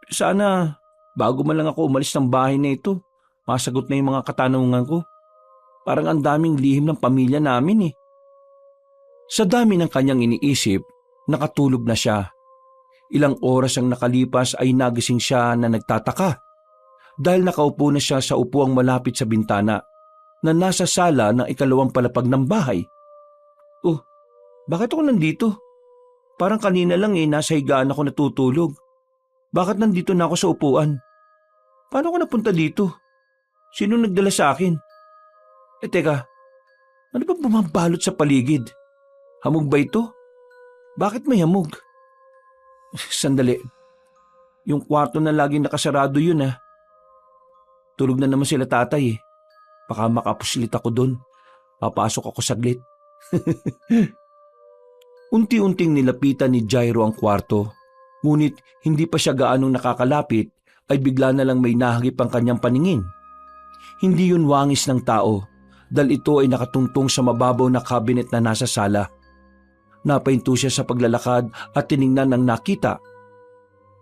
Sana, bago man lang ako umalis ng bahay na ito, masagot na yung mga katanungan ko. Parang ang daming lihim ng pamilya namin eh. Sa dami ng kanyang iniisip, nakatulog na siya. Ilang oras ang nakalipas ay nagising siya na nagtataka dahil nakaupo na siya sa upuang malapit sa bintana na nasa sala ng 2 palapag ng bahay. Oh, bakit ako nandito? Parang kanina lang nasa higaan ako natutulog. Bakit nandito na ako sa upuan? Paano ako napunta dito? Sino nagdala sa akin? Teka, ano ba bumabalot sa paligid? Hamog ba ito? Bakit may hamog? Sandali. Yung kwarto na laging nakasarado yun Tulog na naman sila tatay eh. Baka makapuslit ako doon. Papasok ako saglit. Unti-unting nilapitan ni Jairo ang kwarto. Ngunit hindi pa siya gaanong nakakalapit ay bigla na lang may nahagip ang kanyang paningin. Hindi yun wangis ng tao dahil ito ay nakatungtong sa mababaw na cabinet na nasa sala. Napahinto siya sa paglalakad at tiningnan ng nakita.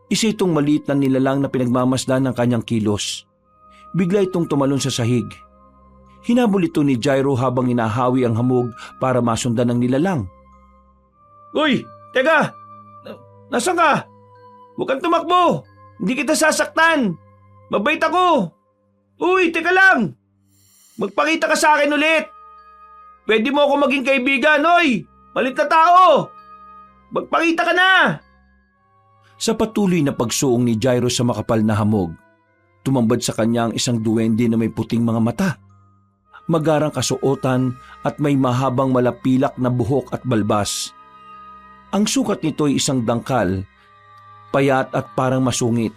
Isa itong maliit na nilalang na pinagmamasdan ng kanyang kilos. Bigla itong tumalon sa sahig. Hinabol ito ni Jairo habang inahawi ang hamog para masundan ng nilalang. Uy! Teka! Nasaan ka? Huwag kang tumakbo! Hindi kita sasaktan! Mabait ako! Uy! Teka lang! Magpakita ka sa akin ulit! Pwede mo ako maging kaibigan, oy! Malit na tao! Magpakita ka na! Sa patuloy na pagsuong ni Jairo sa makapal na hamog, tumambad sa kanya ang isang duwende na may puting mga mata. Magarang kasuotan at may mahabang malapilak na buhok at balbas. Ang sukat nito ay isang dangkal, payat at parang masungit.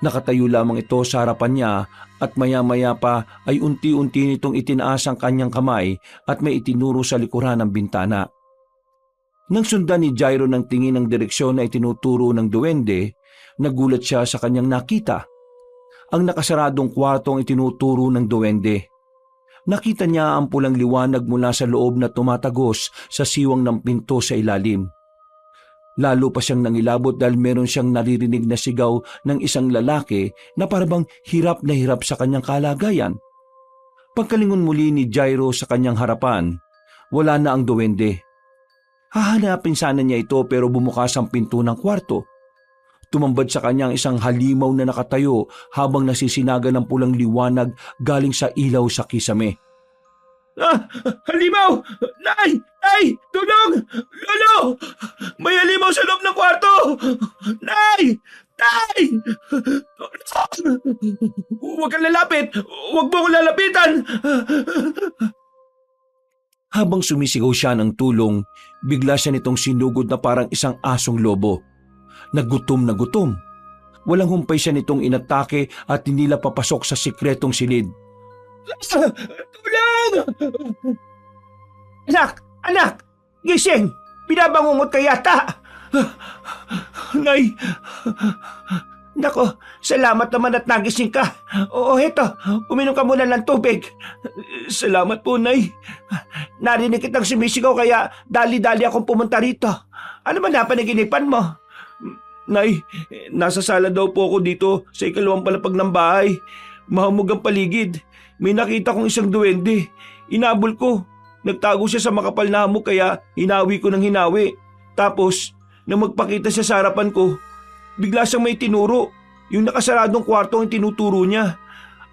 Nakatayo lamang ito sa harapan niya at maya-maya pa ay unti-unti nitong itinaas ang kanyang kamay at may itinuro sa likuran ng bintana. Nang sundan ni Jairo ng tingin ng direksyon na itinuturo ng duwende, nagulat siya sa kanyang nakita. Ang nakasaradong kwarto ang itinuturo ng duwende. Nakita niya ang pulang liwanag mula sa loob na tumatagos sa siwang ng pinto sa ilalim. Lalo pa siyang nangilabot dahil meron siyang naririnig na sigaw ng isang lalaki na parabang hirap na hirap sa kanyang kalagayan. Pagkalingon muli ni Jairo sa kanyang harapan, wala na ang duwende. Hahanapin sana niya ito pero bumukas ang pinto ng kwarto. Tumambad sa kanyang isang halimaw na nakatayo habang nasisinaga ng pulang liwanag galing sa ilaw sa kisame. Halimaw! Nay! Nay! Tulong! Lolo! May halimaw sa loob ng kwarto! Nay! Nay! Huwag kang lalapit! Huwag mo akong lalapitan! Habang sumisigaw siya ng tulong, bigla siya nitong sinugod na parang isang asong lobo. Nagutom na gutom. Walang humpay siya nitong inatake at hinila papasok sa sikretong silid. Tulong! Anak! Anak! Gising! Binabangungot ka yata! Nay! Nako, salamat naman at nagising ka. Oo, heto, uminom ka muna ng tubig. Salamat po, Nay. Narinig kitang sumisigaw kaya dali-dali akong pumunta rito. Ano ba napanaginipan mo? Nay, nasa sala daw po ako dito sa ikalawang palapag ng bahay. Mahamog ang paligid. May nakita kong isang duwende. Inabol ko. Nagtago siya sa makapal na hamog kaya hinawi ko ng hinawi. Tapos, nang magpakita siya sa harapan ko, bigla siyang may tinuro. Yung nakasaradong kwarto ang tinuturo niya.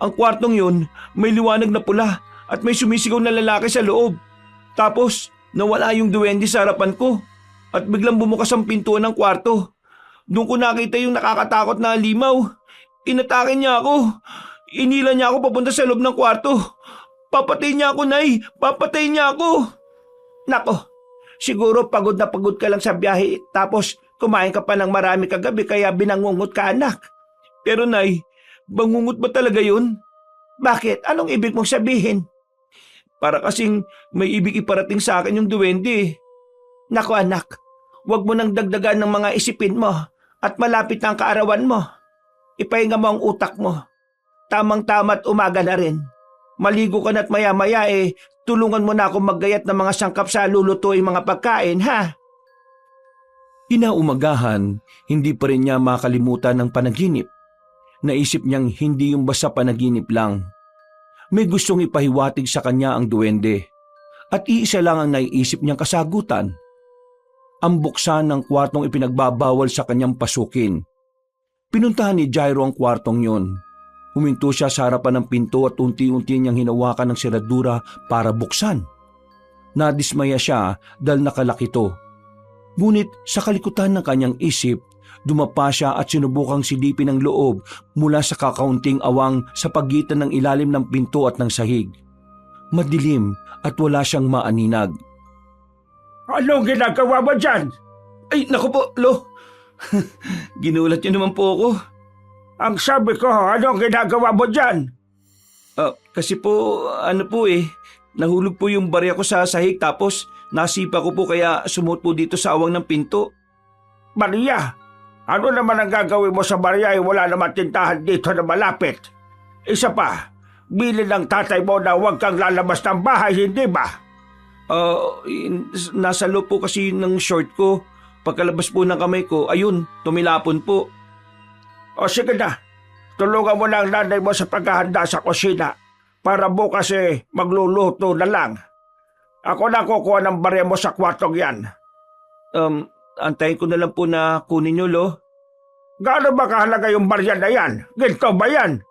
Ang kwartong yun, may liwanag na pula at may sumisigaw na lalaki sa loob. Tapos, nawala yung duwende sa harapan ko at biglang bumukas ang pintuan ng kwarto. Doon ko nakita yung nakakatakot na halimaw. Inatake niya ako. Inila niya ako papunta sa loob ng kwarto. Papatay niya ako, Nay! Papatay niya ako! Nako, siguro pagod na pagod ka lang sa biyahe tapos kumain ka pa ng marami kagabi kaya binangungot ka, anak. Pero Nay, bangungot ba talaga yun? Bakit? Anong ibig mong sabihin? Para kasing may ibig iparating sa akin yung duwende. Nako anak, huwag mo nang dagdagan ng mga isipin mo at malapit na ang kaarawan mo. Ipahinga mo ang utak mo. Tamang-tama't umaga na rin. Maligo ka na't maya-maya tulungan mo na akong maggayat ng mga sangkap sa lulutuing mga pagkain, ha? Kinaumagahan, hindi pa rin niya makalimutan ng panaginip. Naisip niyang hindi yung basta panaginip lang. May gustong ipahiwatig sa kanya ang duwende. At iisa lang ang naiisip niyang kasagutan. Ang buksan ng kwartong ipinagbabawal sa kanyang pasukin. Pinuntahan ni Jairo ang kwartong yun. Huminto siya sa harapan ng pinto at unti-unti niyang hinawakan ng seradura para buksan. Nadismaya siya dahil nakalak ito. Ngunit sa kalikutan ng kanyang isip, dumapa siya at sinubukang silipin ang loob mula sa kakaunting awang sa pagitan ng ilalim ng pinto at ng sahig. Madilim at wala siyang maaninag. Anong ginagawa mo dyan? Ay, naku po, Lo. Ginulat niyo naman po ako. Ang sabi ko, anong ginagawa mo dyan? Kasi po, nahulog po yung barya ko sa sahig tapos nasipa ko po kaya sumuot po dito sa awang ng pinto. Maria, ano naman ang gagawin mo sa barya wala naman tintahan dito na malapit? Isa pa, bilin ng tatay mo na huwag kang lalabas ng bahay, hindi ba? Nasa loob po kasi ng short ko. Pagkalabas po ng kamay ko, ayun, tumilapon po. O sige na, tulungan mo na ang nanay mo sa paghahanda sa kusina para bukas magluluto na lang. Ako na kukuha ng barya mo sa kwartong yan. Antayin ko na lang po na kunin nyo, Lo. Gaano ba kahalaga yung barya na yan? Ginto ba yan?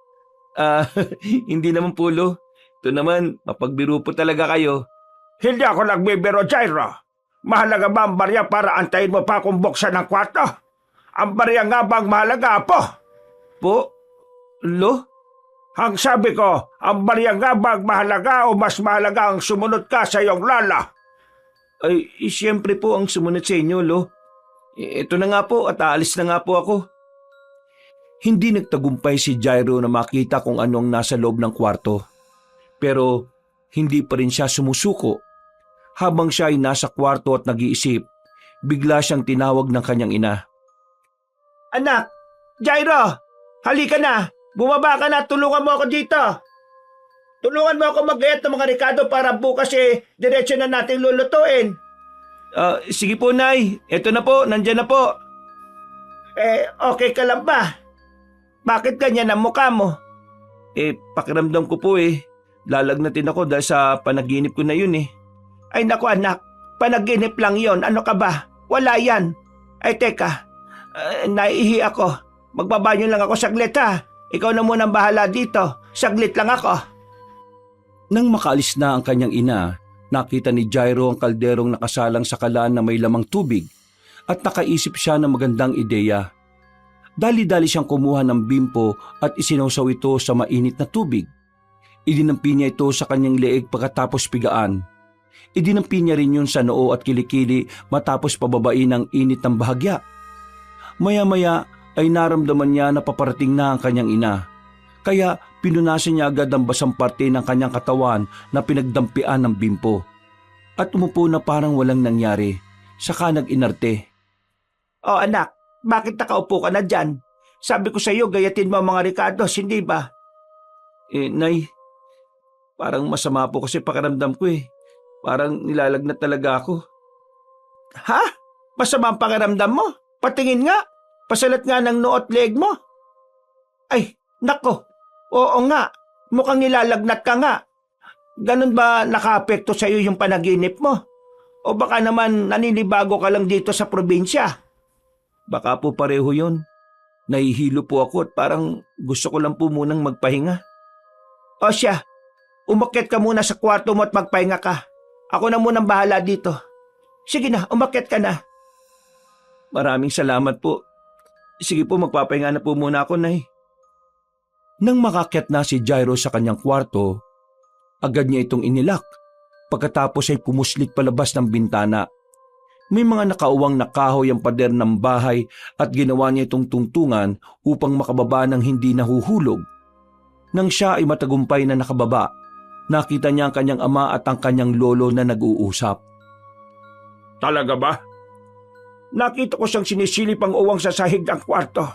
Hindi naman po, Lo. Ito naman, mapagbiro po talaga kayo. Hindi ako nagbibiro, Jairo. Mahalaga ba ang barya para antayin mo pa kung buksan ng kwarto? Ang barya nga bang mahalaga, Apo? Po? Lo? Ang sabi ko, ang barya nga bang mahalaga o mas mahalaga ang sumunod ka sa iyong lala? Ay, siyempre po ang sumunod sa inyo, Lo. Ito na nga po at aalis na nga po ako. Hindi nagtagumpay si Jairo na makita kung ano ang nasa loob ng kwarto. Pero hindi pa rin siya sumusuko. Habang siya ay nasa kwarto at nag-iisip, bigla siyang tinawag ng kanyang ina. Anak, Jairo, halika na. Bumaba ka na, tulungan mo ako dito. Tulungan mo ako mag-gayat ng mga Ricardo para bukas diretso na natin lulutuin. Sige po, Nay. Eto na po, nandyan na po. Okay ka lang ba? Bakit ganyan ang mukha mo? Pakiramdam ko po lalagnatin ako dahil sa panaginip ko na yun Ay naku anak, panaginip lang yon. Ano ka ba? Wala yan. Ay teka, naiihi ako. Magbabanyo lang ako saglit ha. Ikaw na munang bahala dito. Saglit lang ako. Nang makaalis na ang kanyang ina, nakita ni Jairo ang kalderong nakasalang sa kalan na may lamang tubig at nakaisip siya ng magandang ideya. Dali-dali siyang kumuha ng bimpo at isinawsaw ito sa mainit na tubig. Idinampi niya ito sa kanyang leeg pagkatapos pigaan. Idinampi niya rin yun sa noo at kilikili matapos pababain ang init ng bahagya. Maya-maya ay naramdaman niya na paparating na ang kanyang ina. Kaya pinunasan niya agad ang basang parte ng kanyang katawan na pinagdampian ng bimpo. At umupo na parang walang nangyari. Saka nag-inarte. Oh anak, bakit nakaupo ka na dyan? Sabi ko sa iyo, gayatin mo ang mga Ricardos, hindi ba? Nay, parang masama po kasi pakiramdam ko Parang nilalagnat talaga ako. Ha? Masama ang pakiramdam mo? Patingin nga. Pasalat nga ng noo at leeg mo. Ay, nako. Oo nga. Mukhang nilalagnat ka nga. Ganun ba nakaapekto sa iyo yung panaginip mo? O baka naman naninibago ka lang dito sa probinsya? Baka po pareho yun. Nahihilo po ako at parang gusto ko lang po munang magpahinga. O siya, umakyat ka muna sa kwarto mo at magpahinga ka. Ako na munang bahala dito. Sige na, umakyat ka na. Maraming salamat po. Sige po, magpapahinga na po muna ako, Nay. Nang makakyat na si Jairo sa kanyang kwarto, agad niya itong inilak. Pagkatapos ay pumuslit palabas ng bintana. May mga nakauwang na kahoy ang pader ng bahay at ginawa niya itong tungtungan upang makababa ng hindi nahuhulog. Nang siya ay matagumpay na nakababa, nakita niya ang kanyang ama at ang kanyang lolo na nag-uusap. Talaga ba? Nakita ko siyang sinisilip ang uwang sa sahig ng kwarto.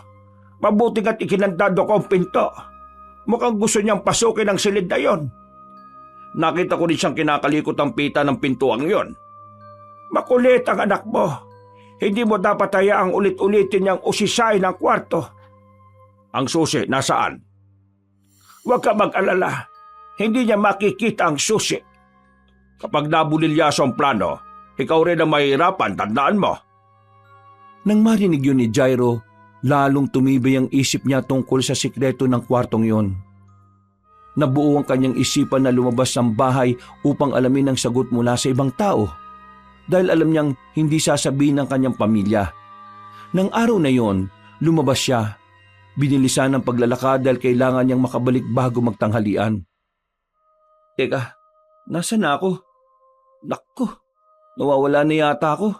Mabuting at ikinandado ko ang pinto. Mukhang gusto niyang pasukin ang silid na yon. Nakita ko rin siyang kinakalikot ang pita ng pintuang yon. Makulit ang anak mo. Hindi mo dapat hayaang ulit-ulitin niyang usisain ang kwarto. Ang susi, nasaan? Huwag ka mag-alala. Hindi niya makikita ang susi. Kapag nabulilyaso ang plano, ikaw rin ang mahirapan, tandaan mo. Nang marinig yun ni Jairo, lalong tumibay ang isip niya tungkol sa sikreto ng kwartong yon. Nabuo ang kanyang isipan na lumabas ng bahay upang alamin ang sagot mula sa ibang tao. Dahil alam niyang hindi sasabihin ng kanyang pamilya. Nang araw na yon, lumabas siya. Binilisan ang paglalakad dahil kailangan niyang makabalik bago magtanghalian. Teka, nasaan na ako? Naku, nawawala na yata ako.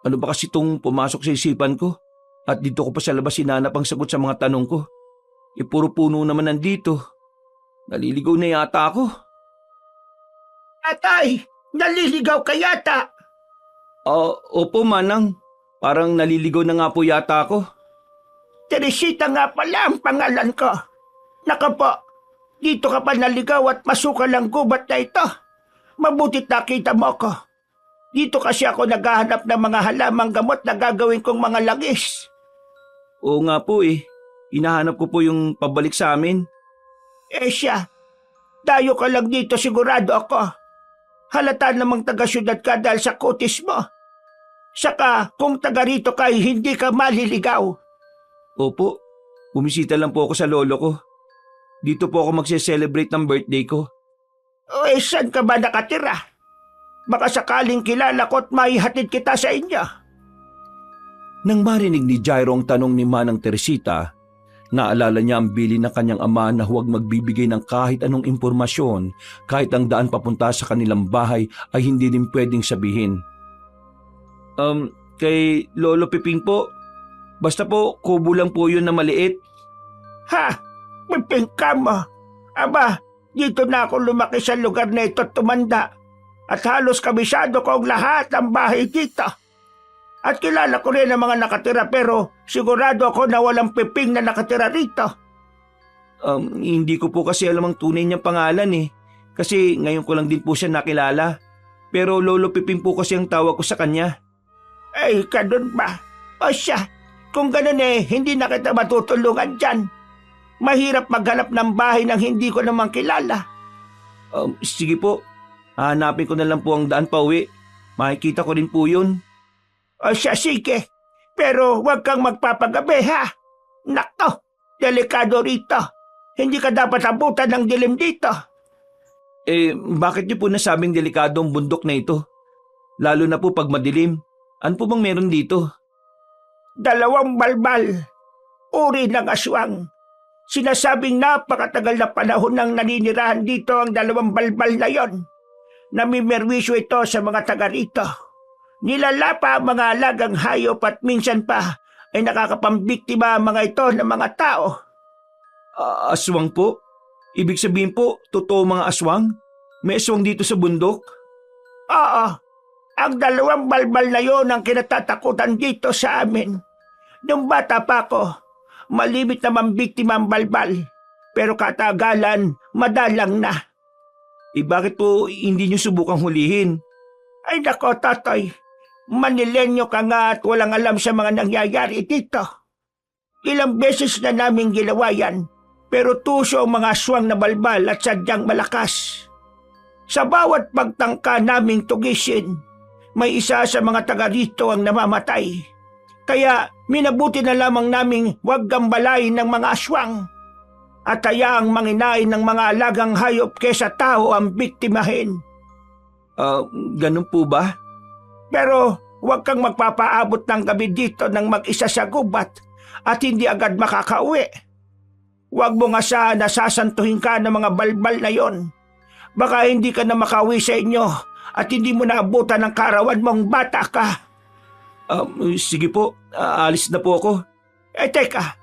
Ano ba kasi itong pumasok sa isipan ko? At dito ko pa sa labas hinanap ang sagot sa mga tanong ko. Puro puno naman nandito. Naliligaw na yata ako. Atay, naliligaw ka yata. Opo, Manang. Parang naliligaw na nga po yata ako. Teresita nga pala ang pangalan ko. Naka po, dito ka pa naligaw at masukal ang gubat na ito. Mabutit nakita mo ko. Dito kasi ako naghahanap ng mga halamang gamot na gagawin kong mga langis. Oo nga po Hinahanap ko po yung pabalik sa amin. Siya, dayo ka lang dito sigurado ako. Halata namang taga-syudad ka dahil sa kutis mo. Saka kung taga rito ka hindi ka maliligaw. Opo, bumisita lang po ako sa lolo ko. Dito po ako magse-celebrate ng birthday ko. Saan ka ba nakatira? Baka sakaling kilala ko at maihatid kita sa inyo. Nang marinig ni Jairo ang tanong ni Manang Teresita, naalala niya ang bilin ng kanyang ama na huwag magbibigay ng kahit anong impormasyon kahit ang daan papunta sa kanilang bahay ay hindi din pwedeng sabihin. Kay Lolo Piping po. Basta po, kubo lang po yun na maliit. Ha? Piping ka mo? Aba, dito na ako lumaki sa lugar na ito at tumanda. At halos kabisado ko ang lahat ng bahay dito. At kilala ko rin ang mga nakatira pero sigurado ako na walang Piping na nakatira rito. Hindi ko po kasi alam ang tunay niyang pangalan eh. Kasi ngayon ko lang din po siya nakilala. Pero Lolo Piping po kasi ang tawag ko sa kanya. Ay, ganun ba? O siya, kung ganun hindi na kita matutulungan dyan. Mahirap maghanap ng bahay ng hindi ko naman kilala. Sige po, hanapin ko na lang po ang daan pa uwi. Makikita ko rin po yun. O siya, sige. Pero huwag kang magpapagabi, ha? Nako, delikado rito. Hindi ka dapat abutan ng dilim dito. Bakit niyo po nasabing delikado ang bundok na ito? Lalo na po pag madilim. Ano po bang meron dito? 2 balbal. Uri ng aswang. Sinasabing napakatagal na panahon nang naninirahan dito ang 2 balbal na yon. Namimerwisyo ito sa mga taga rito. Nilalapa ang mga alagang hayop at minsan pa ay nakakapambiktima ang mga ito ng mga tao. Aswang po? Ibig sabihin po, totoo mga aswang? May aswang dito sa bundok? Oo, ang 2 balbal na yon ang kinatatakutan dito sa amin. Nung bata pa ako, malimit na mambiktima ang balbal, pero katagalan, madalang na. Bakit po hindi niyo subukang hulihin? Ay nako, Totoy, manilenyo ka nga at walang alam sa mga nangyayari dito. Ilang beses na namin ginawa yan, pero tuso ang mga aswang na balbal at sadyang malakas. Sa bawat pagtangka naming tugisin, may isa sa mga taga rito ang namamatay. Kaya minabuti na lamang naming huwag gambalain ng mga aswang. At hayaang manginain ng mga alagang hayop kesa tao ang biktimahin. Ganun po ba? Pero huwag kang magpapaabot ng gabi dito ng mag-isa sa gubat at hindi agad makakauwi. Huwag mo nga sana sasantuhin ka ng mga balbal na yon. Baka hindi ka na makauwi sa inyo at hindi mo naabutan ng karawan mong bata ka. Sige po, aalis na po ako. Teka,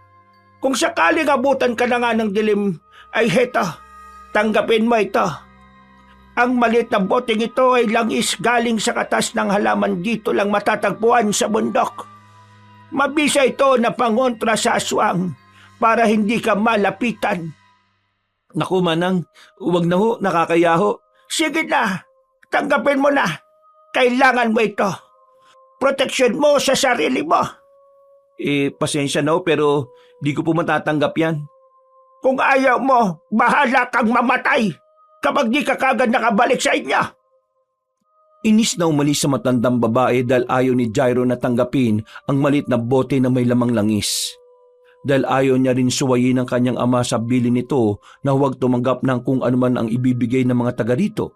kung sakaling abutan ka na nga ng dilim, ay heto, tanggapin mo ito. Ang maliit na boteng ito ay langis galing sa katas ng halaman dito lang matatagpuan sa bundok. Mabisa ito na pangontra sa aswang para hindi ka malapitan. Naku manang, huwag na ho, nakakayaho. Sige na, tanggapin mo na. Kailangan mo ito. Proteksyon mo sa sarili mo. Pasensya na ho, pero di ko po matatanggap yan. Kung ayaw mo, bahala kang mamatay kapag di ka kagad nakabalik sa inyo. Inis na umalis sa matandang babae dahil ayaw ni Jairo na tanggapin ang maliit na bote na may lamang langis. Dahil ayaw niya rin suwayin ng kanyang ama sa bilin nito na huwag tumanggap ng kung anuman ang ibibigay ng mga taga rito.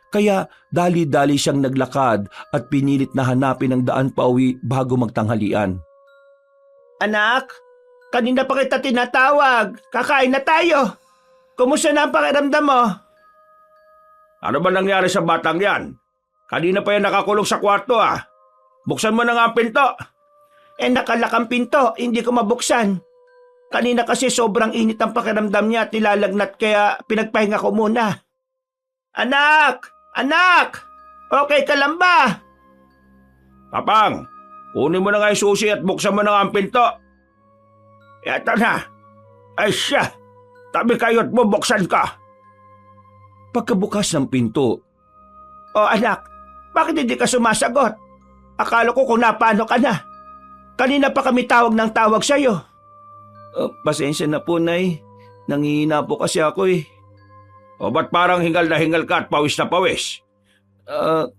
Kaya dali-dali siyang naglakad at pinilit na hanapin ang daan pauwi bago magtanghalian. Anak, kanina pa kita tinatawag. Kakain na tayo. Kumusta na ang pakiramdam mo? Ano ba nangyari sa batang yan? Kanina pa yan nakakulong sa kwarto Buksan mo na nga ang pinto. Nakalak ang pinto, hindi ko mabuksan. Kanina kasi sobrang init ang pakiramdam niya at nilalagnat kaya pinagpahinga ko muna. Anak! Anak! Okay ka lang ba? Papang, kunin mo na nga yung susi at buksan mo na nga ang pinto. Eto na. Ay siya, tabi kayo at bubuksan ka. Pagkabukas ng pinto, O anak, bakit hindi ka sumasagot? Akala ko kung napano ka na. Kanina pa kami tawag ng tawag sa'yo. Pasensya na po, Nay. Nangihina po kasi ako eh. O ba't parang hingal na hingal ka at pawis na pawis?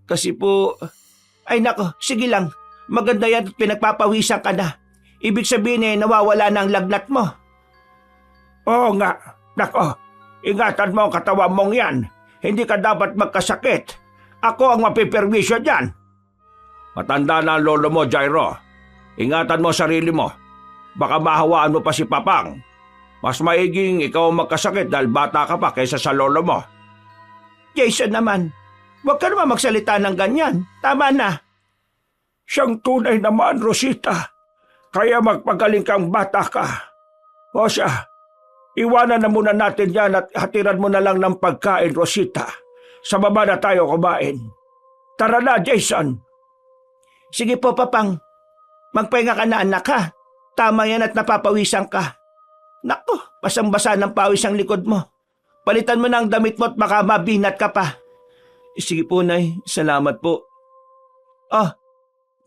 Kasi po... Ay nako, sige lang. Maganda yan at pinagpapawisan ka na. Ibig sabihin nawawala na ang lagnat mo. Oo nga. Nako, ingatan mo ang katawan mong yan. Hindi ka dapat magkasakit. Ako ang mapiperwisyo dyan. Matanda na ang lolo mo, Jairo. Ingatan mo sarili mo. Baka mahawaan mo pa si Papang. Mas maiging ikaw ang magkasakit dahil bata ka pa kaysa sa lolo mo. Jason naman, huwag ka naman magsalita ng ganyan. Tama na. Siyang tunay naman, Rosita. Kaya magpagaling kang bata ka. O siya, iwanan na muna natin yan at hatiran mo na lang ng pagkain, Rosita. Sa baba na tayo kumain. Tara na, Jason. Sige po, Papang. Magpahinga ka na, anak, ha? Tama yan at napapawisan ka. Naku, basang-basa ng pawis ang likod mo. Palitan mo na ang damit mo at baka mabinat ka pa. Sige po, Nay. Salamat po. Oh,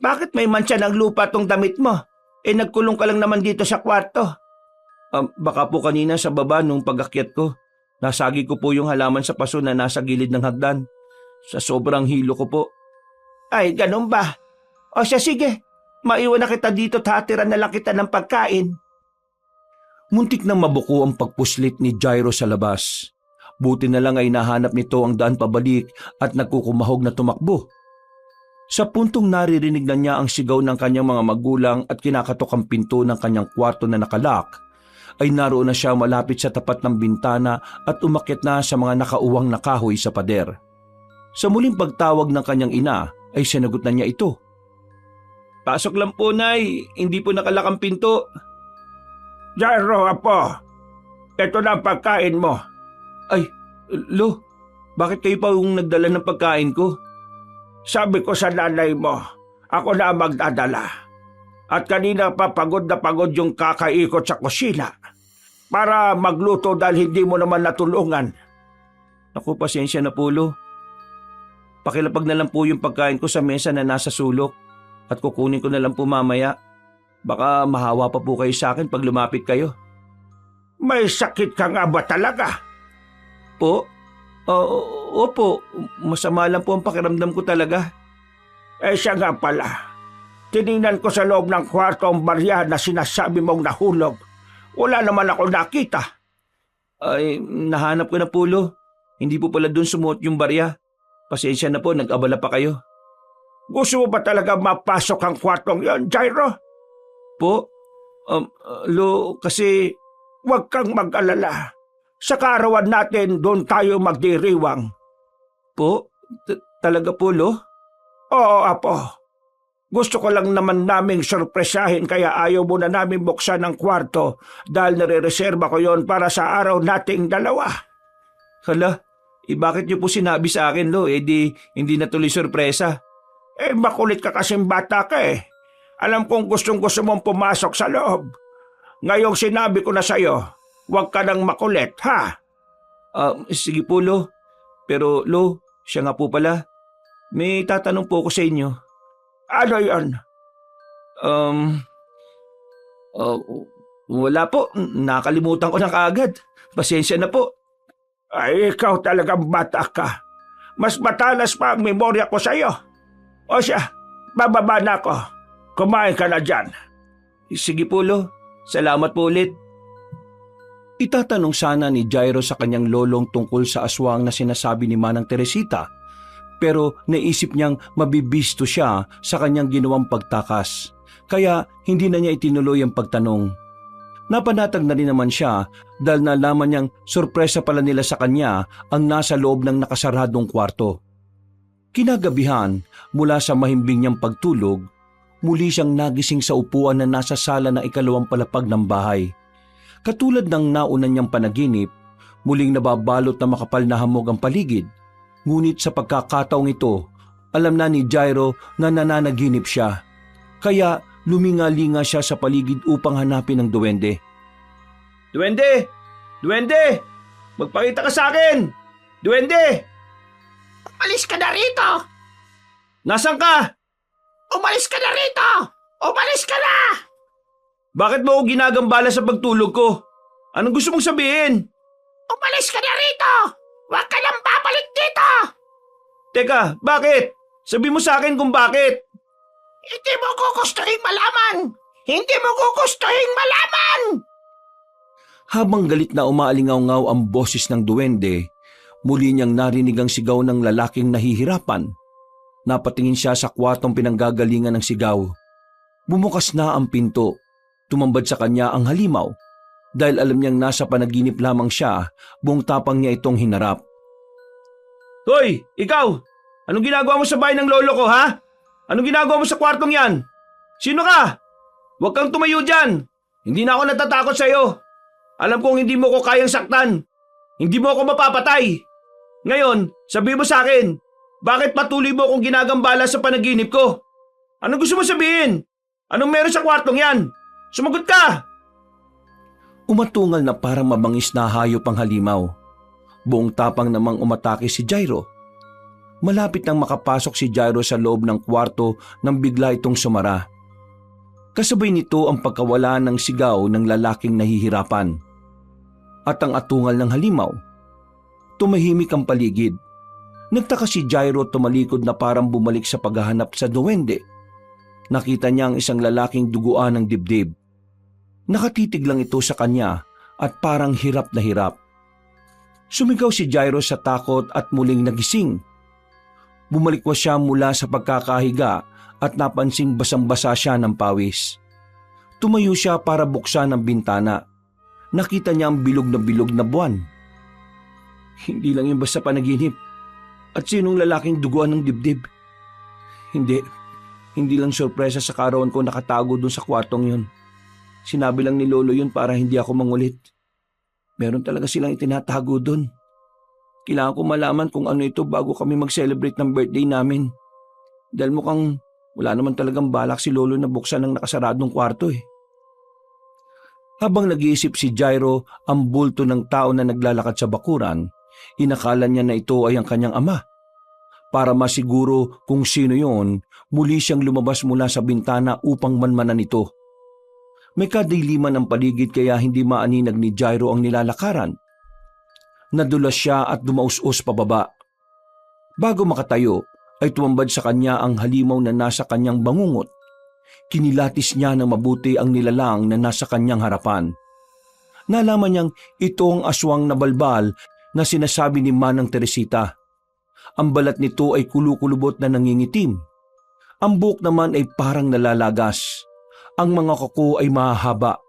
bakit may mancha ng lupa tong damit mo? Nagkulong ka lang naman dito sa kwarto. Baka po kanina sa baba nung pag-akyat ko, nasagi ko po yung halaman sa paso na nasa gilid ng hagdan. Sa sobrang hilo ko po. Ay, ganun ba? O siya, sige. Maiwan na kita dito at hatiran na lang kita ng pagkain. Muntik nang mabuko ang pagpuslit ni Jairo sa labas. Buti na lang ay nahanap nito ang daan pabalik at nagkukumahog na tumakbo. Sa puntong naririnig na niya ang sigaw ng kanyang mga magulang at kinakatok ang pinto ng kanyang kwarto na nakalak, ay naroon na siya malapit sa tapat ng bintana at umakyat na sa mga nakauwang na kahoy sa pader. Sa muling pagtawag ng kanyang ina ay sinagot na niya ito. Pasok lang po, Nay. Hindi po nakalak ang pinto. Jairo, apo. Ito na ang pagkain mo. Ay, Lo, bakit kayo pa yung nagdala ng pagkain ko? Sabi ko sa nanay mo, ako na ang magdadala. At kanina pa pagod na pagod yung kakaikot sa kusina para magluto dahil hindi mo naman natulungan. Naku, pasensya na po, Lo. Pakilapag na lang po yung pagkain ko sa mesa na nasa sulok at kukunin ko na lang po mamaya. Baka mahawa pa po kayo sa akin pag lumapit kayo. May sakit ka nga ba talaga? Po? Opo, masama lang po ang pakiramdam ko talaga. Siya nga pala. Tiningnan ko sa loob ng kwarto ang barya na sinasabi mong nahulog. Wala naman ako nakita. Ay, nahanap ko na po, Lo. Hindi po pala doon sumuot yung barya. Pasensya na po, nag-abala pa kayo. Gusto mo ba talaga mapasok ang kwartong yon, Jairo? Po? Lo, kasi... Huwag kang mag-alala. Sa kaarawan natin, doon tayo magdiriwang. Po? Talaga po, Lo? Oo, apo. Gusto ko lang naman naming sorpresahin kaya ayaw mo na namin buksan ang kwarto dahil nare-reserba ko yon para sa araw nating dalawa. Hala, bakit niyo po sinabi sa akin, Lo? Di hindi natuloy sorpresa. Makulit ka kasing bata ka eh. Alam kong gustong-gusto mong pumasok sa loob. Ngayong sinabi ko na sa'yo, huwag ka nang makulit, ha? Sige po, Lo. Pero, Lo, siya nga po pala. May tatanong po ako sa inyo. Ano yon? Wala po. Nakalimutan ko na kaagad. Pasensya na po. Ay, ikaw talagang bata ka. Mas matalas pa ang memorya ko sa'yo. O siya, bababa na ako. Kumain ka na dyan. Sige po, Lo. Salamat po ulit. Itatanong sana ni Jairo sa kanyang lolong tungkol sa aswang na sinasabi ni Manang Teresita, pero naisip niyang mabibisto siya sa kanyang ginawang pagtakas, kaya hindi na niya itinuloy ang pagtanong. Napanatag na rin naman siya dahil nalaman niyang sorpresa pala nila sa kanya ang nasa loob ng nakasaradong kwarto. Kinagabihan, mula sa mahimbing niyang pagtulog, muli siyang nagising sa upuan na nasa sala ng ikalawang palapag ng bahay. Katulad ng nauna niyang panaginip, muling nababalot na makapal na hamog ang paligid. Ngunit sa pagkakataong ito, alam na ni Jairo na nananaginip siya. Kaya luminga-linga siya sa paligid upang hanapin ang duwende. Duwende! Duwende! Magpakita ka sa akin! Duwende! Umalis ka na rito! Nasaan ka? Umalis ka na rito! Umalis ka na! Bakit mo ako ginagambala sa pagtulog ko? Anong gusto mong sabihin? Umalis ka na rito! Huwag ka nang babalik dito! Teka, bakit? Sabi mo sa akin kung bakit. Hindi mo gugustuhin malaman! Hindi mo gugustuhin malaman! Habang galit na umaalingaw-ngaw ang boses ng duwende, muli niyang narinig ang sigaw ng lalaking nahihirapan. Napatingin siya sa kwartong pinanggagalingan ng sigaw. Bumukas na ang pinto. Tumambad sa kanya ang halimaw. Dahil alam niyang nasa panaginip lamang siya, buong tapang niya itong hinarap. Hoy, ikaw! Anong ginagawa mo sa bahay ng lolo ko, ha? Anong ginagawa mo sa kwartong yan? Sino ka? Huwag kang tumayo dyan. Hindi na ako natatakot sa'yo. Alam kong hindi mo ko kayang saktan. Hindi mo ako mapapatay. Ngayon, sabi mo sa akin, bakit patuloy mo akong ginagambala sa panaginip ko? Anong gusto mo sabihin? Anong meron sa kwartong yan? Sumagot ka! Umatungal na parang mabangis na hayop ang halimaw. Buong tapang namang umatake si Jairo. Malapit nang makapasok si Jairo sa loob ng kwarto nang bigla itong sumara. Kasabay nito ang pagkawala ng sigaw ng lalaking nahihirapan. At ang atungal ng halimaw. Tumahimik ang paligid. Nagtaka si Jairo tumalikod na parang bumalik sa paghahanap sa duwende. Nakita niya ang isang lalaking duguan ng dibdib. Nakatitig lang ito sa kanya at parang hirap na hirap. Sumigaw si Jairo sa takot at muling nagising. Bumalikwas siya mula sa pagkakahiga at napansing basang-basa siya ng pawis. Tumayo siya para buksan ang bintana. Nakita niya ang bilog na buwan. Hindi lang yung basta panaginip. At sinong lalaking duguan ng dibdib? Hindi lang sorpresa sa karawan ko nakatago dun sa kwartong yun. Sinabi lang ni Lolo yun para hindi ako mangulit. Meron talaga silang itinatago dun. Kailangan ko malaman kung ano ito bago kami mag-celebrate ng birthday namin. Dahil mukhang wala naman talagang balak si Lolo na buksan ng nakasaradong kwarto eh. Habang nag-iisip si Jairo ang bulto ng tao na naglalakad sa bakuran, inakala niya na ito ay ang kanyang ama. Para masiguro kung sino yon, muli siyang lumabas mula sa bintana upang manmanan ito. May kadiliman ang paligid kaya hindi maaninag ni Jairo ang nilalakaran. Nadulas siya at dumaus-us pababa. Bago makatayo, ay tumambad sa kanya ang halimaw na nasa kanyang bangungot. Kinilatis niya ng mabuti ang nilalang na nasa kanyang harapan. Nalaman niyang ito ang aswang na balbal na sinasabi ni Manang Teresita. Ang balat nito ay kulukulubot na nangingitim. Ang buhok naman ay parang nalalagas. Ang mga kuko ay mahahaba.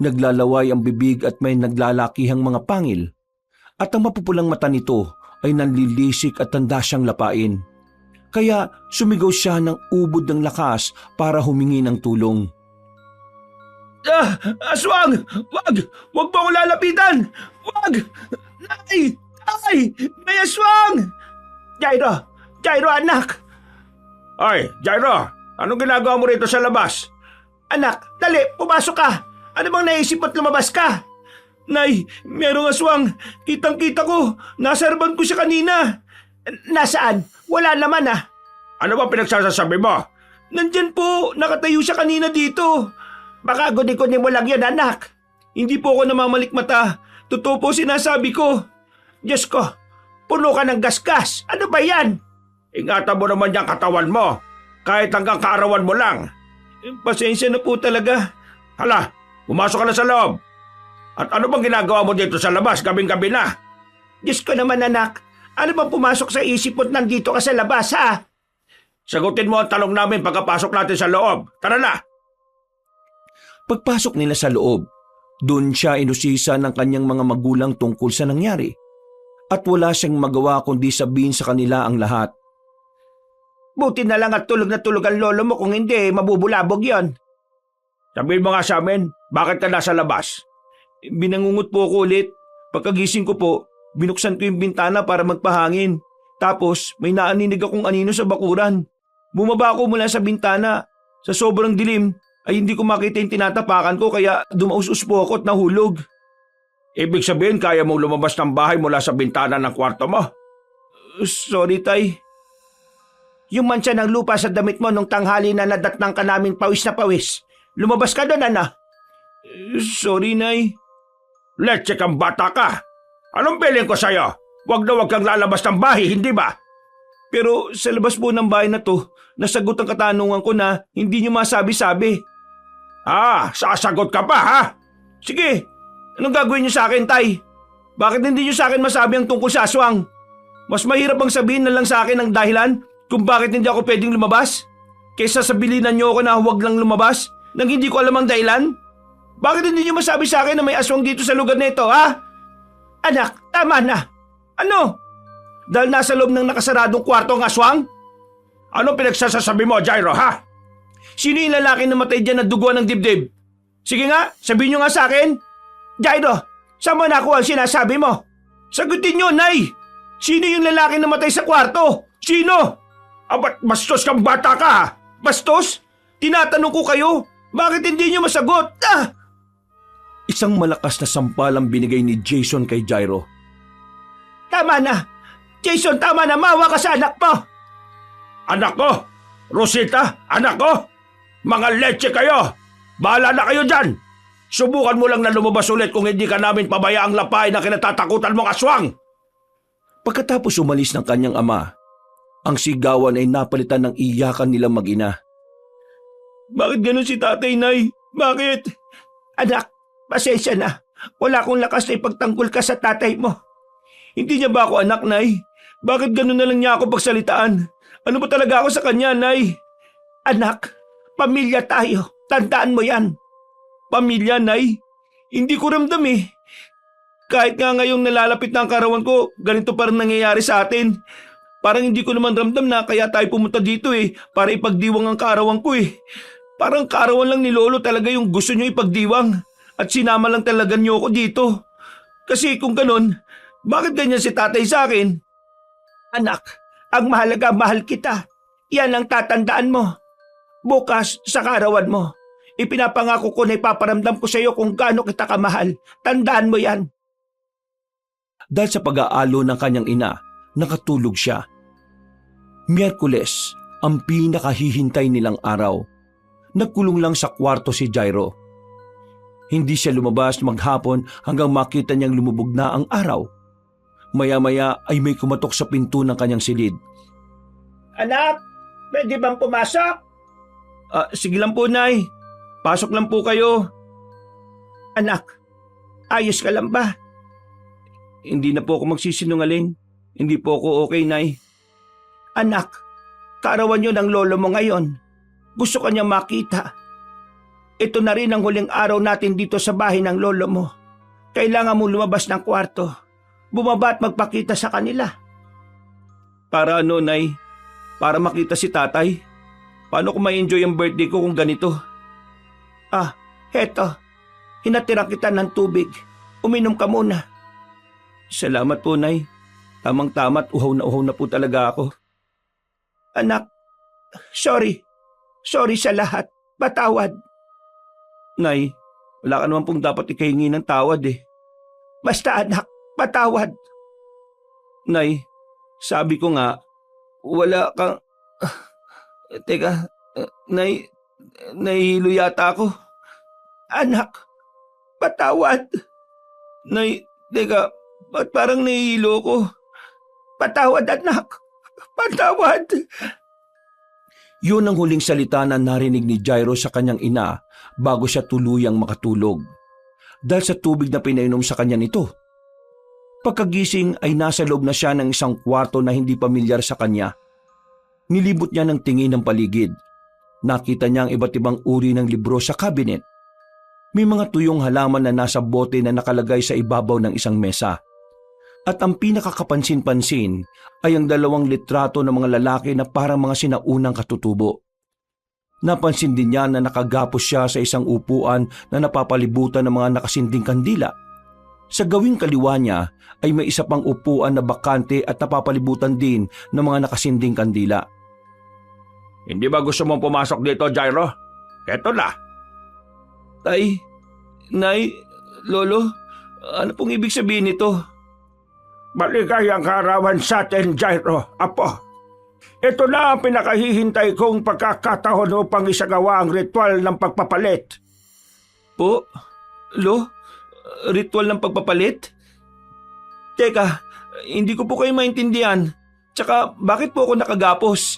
Naglalaway ang bibig at may naglalakihang mga pangil. At ang mapupulang mata nito ay nanlilisik at tanda siyang lapain. Kaya sumigaw siya ng ubod ng lakas para humingi ng tulong. Aswang! Wag! Wag mo akong lalapitan! Wag! Nay! Nay! May aswang! Jairo anak! Ay, Jairo! Anong ginagawa mo rito sa labas? Anak, dali, pumasok ka! Ano bang naisip mo't lumabas ka? Nay, merong aswang! Kitang-kita ko! Nasarban ko siya kanina! Nasaan? Wala naman ah! Ano ba pinagsasasabi mo? Nandyan po, nakatayo siya kanina dito. Baka guni-guni mo lang yun, anak. Hindi po ako namamalikmata. Totoo po sinasabi ko. Diyos ko, puno ka ng gasgas. Ano ba yan? Ingatan mo naman yung katawan mo. Kahit hanggang kaarawan mo lang. Pasensya na po talaga. Hala, pumasok ka na sa loob. At ano bang ginagawa mo dito sa labas gabing-gabi na? Diyos ko naman, anak. Ano bang pumasok sa isip mo't nandito ka sa labas, ha? Sagutin mo ang tanong namin pagkapasok natin sa loob. Tara na! Pagpasok nila sa loob, doon siya inusisa ng kanyang mga magulang tungkol sa nangyari. At wala siyang magawa kundi sabihin sa kanila ang lahat. Buti na lang at tulog na tulog ang lolo mo, kung hindi, mabubulabog yon. Sabihin mo nga sa amin, bakit ka nasa labas? Binangungot po ako ulit. Pagkagising ko po, binuksan ko yung bintana para magpahangin. Tapos may naaninig akong anino sa bakuran. Bumaba ako mula sa bintana. Sa sobrang dilim ay hindi ko makita yung tinatapakan ko kaya dumaus-us po ako at nahulog. Ibig sabihin kaya mong lumabas ng bahay mula sa bintana ng kwarto mo? Sorry, Tay. Yung mancha ng lupa sa damit mo nung tanghali na nadatnang ka namin pawis na pawis. Lumabas ka doon, Ana. Sorry, Nay. Let's kang bata ka. Anong bilin ko sa'yo? Huwag na huwag kang lalabas ng bahay, hindi ba? Pero sa labas po ng bahay na to, nasagot ang katanungan ko na hindi niyo masabi-sabi. Sasagot ka pa, ha? Sige, anong gagawin niyo sa akin, Tay? Bakit hindi niyo sa akin masabi ang tungkol sa aswang? Mas mahirap bang sabihin na lang sa akin ang dahilan kung bakit hindi ako pwedeng lumabas? Kaysa sabilinan niyo ako na huwag lang lumabas nang hindi ko alam ang dahilan? Bakit hindi niyo masabi sa akin na may aswang dito sa lugar na ito, ha? Anak, tama na. Ano? Dahil nasa loob ng nakasaradong kwarto ang aswang? Anong pinagsasasabi mo, Jairo, ha? Sino yung lalaki na matay dyan na duguan ng dibdib? Sige nga, sabihin nyo nga sa akin. Jairo, saan mo nakuha ang sinasabi mo? Sagutin nyo, Nay! Sino yung lalaki na matay sa kwarto? Sino? Ba't bastos kang bata ka, ha? Bastos, tinatanong ko kayo, bakit hindi niyo masagot? Isang malakas na sampalang binigay ni Jason kay Jairo. Tama na! Jason, tama na! Mawa ka sa anak mo! Anak ko! Rosita, anak ko! Mga leche kayo! Bahala na kayo dyan! Subukan mo lang na lumabas ulit kung hindi ka namin pabayaang lapay na kinatatakutan mong aswang! Pagkatapos umalis ng kanyang ama, ang sigawan ay napalitan ng iyakan nilang mag-ina. Bakit ganun si tatay, Nay? Bakit? Anak, pasensya na. Wala akong lakas na ipagtanggol ka sa tatay mo. Hindi niya ba ako anak, Nay? Bakit ganun na lang niya ako pagsalitaan? Ano ba talaga ako sa kanya, Nay? Anak, pamilya tayo. Tandaan mo yan. Pamilya, Nay? Hindi ko ramdam eh. Kahit nga ngayong nalalapit na ang karawan ko, ganito pa rin nangyayari sa atin. Parang hindi ko naman ramdam na kaya tayo pumunta dito eh, para ipagdiwang ang karawan ko eh. Parang karawan lang ni Lolo talaga yung gusto nyo ipagdiwang at sinama lang talaga nyo ako dito. Kasi kung ganun, bakit ganyan si tatay sa akin? Anak, ang mahalaga mahal kita. Yan ang tatandaan mo. Bukas sa karawan mo, ipinapangako ko na ipaparamdam ko sa iyo kung gaano kita kamahal. Tandaan mo yan. Dahil sa pag-aalo ng kanyang ina, nakatulog siya. Miyerkules, ang pinakahihintay nilang araw. Nagkulong lang sa kwarto si Jairo. Hindi siya lumabas maghapon hanggang makita niyang lumubog na ang araw. Maya-maya ay may kumatok sa pinto ng kanyang silid. Anak, pwede bang pumasok? Sige lang po, Nay. Pasok lang po kayo. Anak, ayos ka lang ba? Hindi na po ako magsisinungaling. Hindi po ako okay, Nay. Anak, kaarawan niyo ng lolo mo ngayon. Gusto ka niya makita. Ito na rin ang huling araw natin dito sa bahay ng lolo mo. Kailangan mo lumabas ng kwarto. Bumaba at magpakita sa kanila. Para ano, Nay? Para makita si tatay? Paano ko ma-enjoy ang birthday ko kung ganito? Heto. Hinatiran kita ng tubig. Uminom ka muna. Salamat po, Nay. Tamang-tama at uhaw na po talaga ako. Anak, sorry. Sorry sa lahat. Patawad. Nay, wala ka naman pong dapat ikahingi ng tawad eh. Basta anak, patawad. Nay, sabi ko nga, wala kang... Teka, Nay, nahihilo yata ako. Anak, patawad. Nay, teka, ba't parang nahihilo ko? Patawad, anak. Patawad. Yun ang huling salita na narinig ni Jairo sa kanyang ina bago siya tuluyang makatulog. Dahil sa tubig na pinainom sa kanya nito. Pagkagising ay nasa loob na siya ng isang kwarto na hindi pamilyar sa kanya. Nilibot niya ng tingin ng paligid. Nakita niya ang iba't ibang uri ng libro sa cabinet. May mga tuyong halaman na nasa bote na nakalagay sa ibabaw ng isang mesa. At ang pinakakapansin-pansin ay ang 2 litrato ng mga lalaki na parang mga sinaunang katutubo. Napansin din niya na nakagapos siya sa isang upuan na napapalibutan ng mga nakasinding kandila. Sa gawing kaliwa niya ay may isa pang upuan na bakante at napapalibutan din ng mga nakasinding kandila. Hindi ba gusto mong pumasok dito, Jairo? Eto na. Tay, Nay, Lolo, ano pong ibig sabihin nito? Maligayang kaarawan sa atin, Jairo, Apo. Ito na ang pinakahihintay kong pagkakataon upang isagawa ang ritual ng pagpapalit. Po? Ritual ng pagpapalit? Teka, hindi ko po kayo maintindihan. Tsaka bakit po ako nakagapos?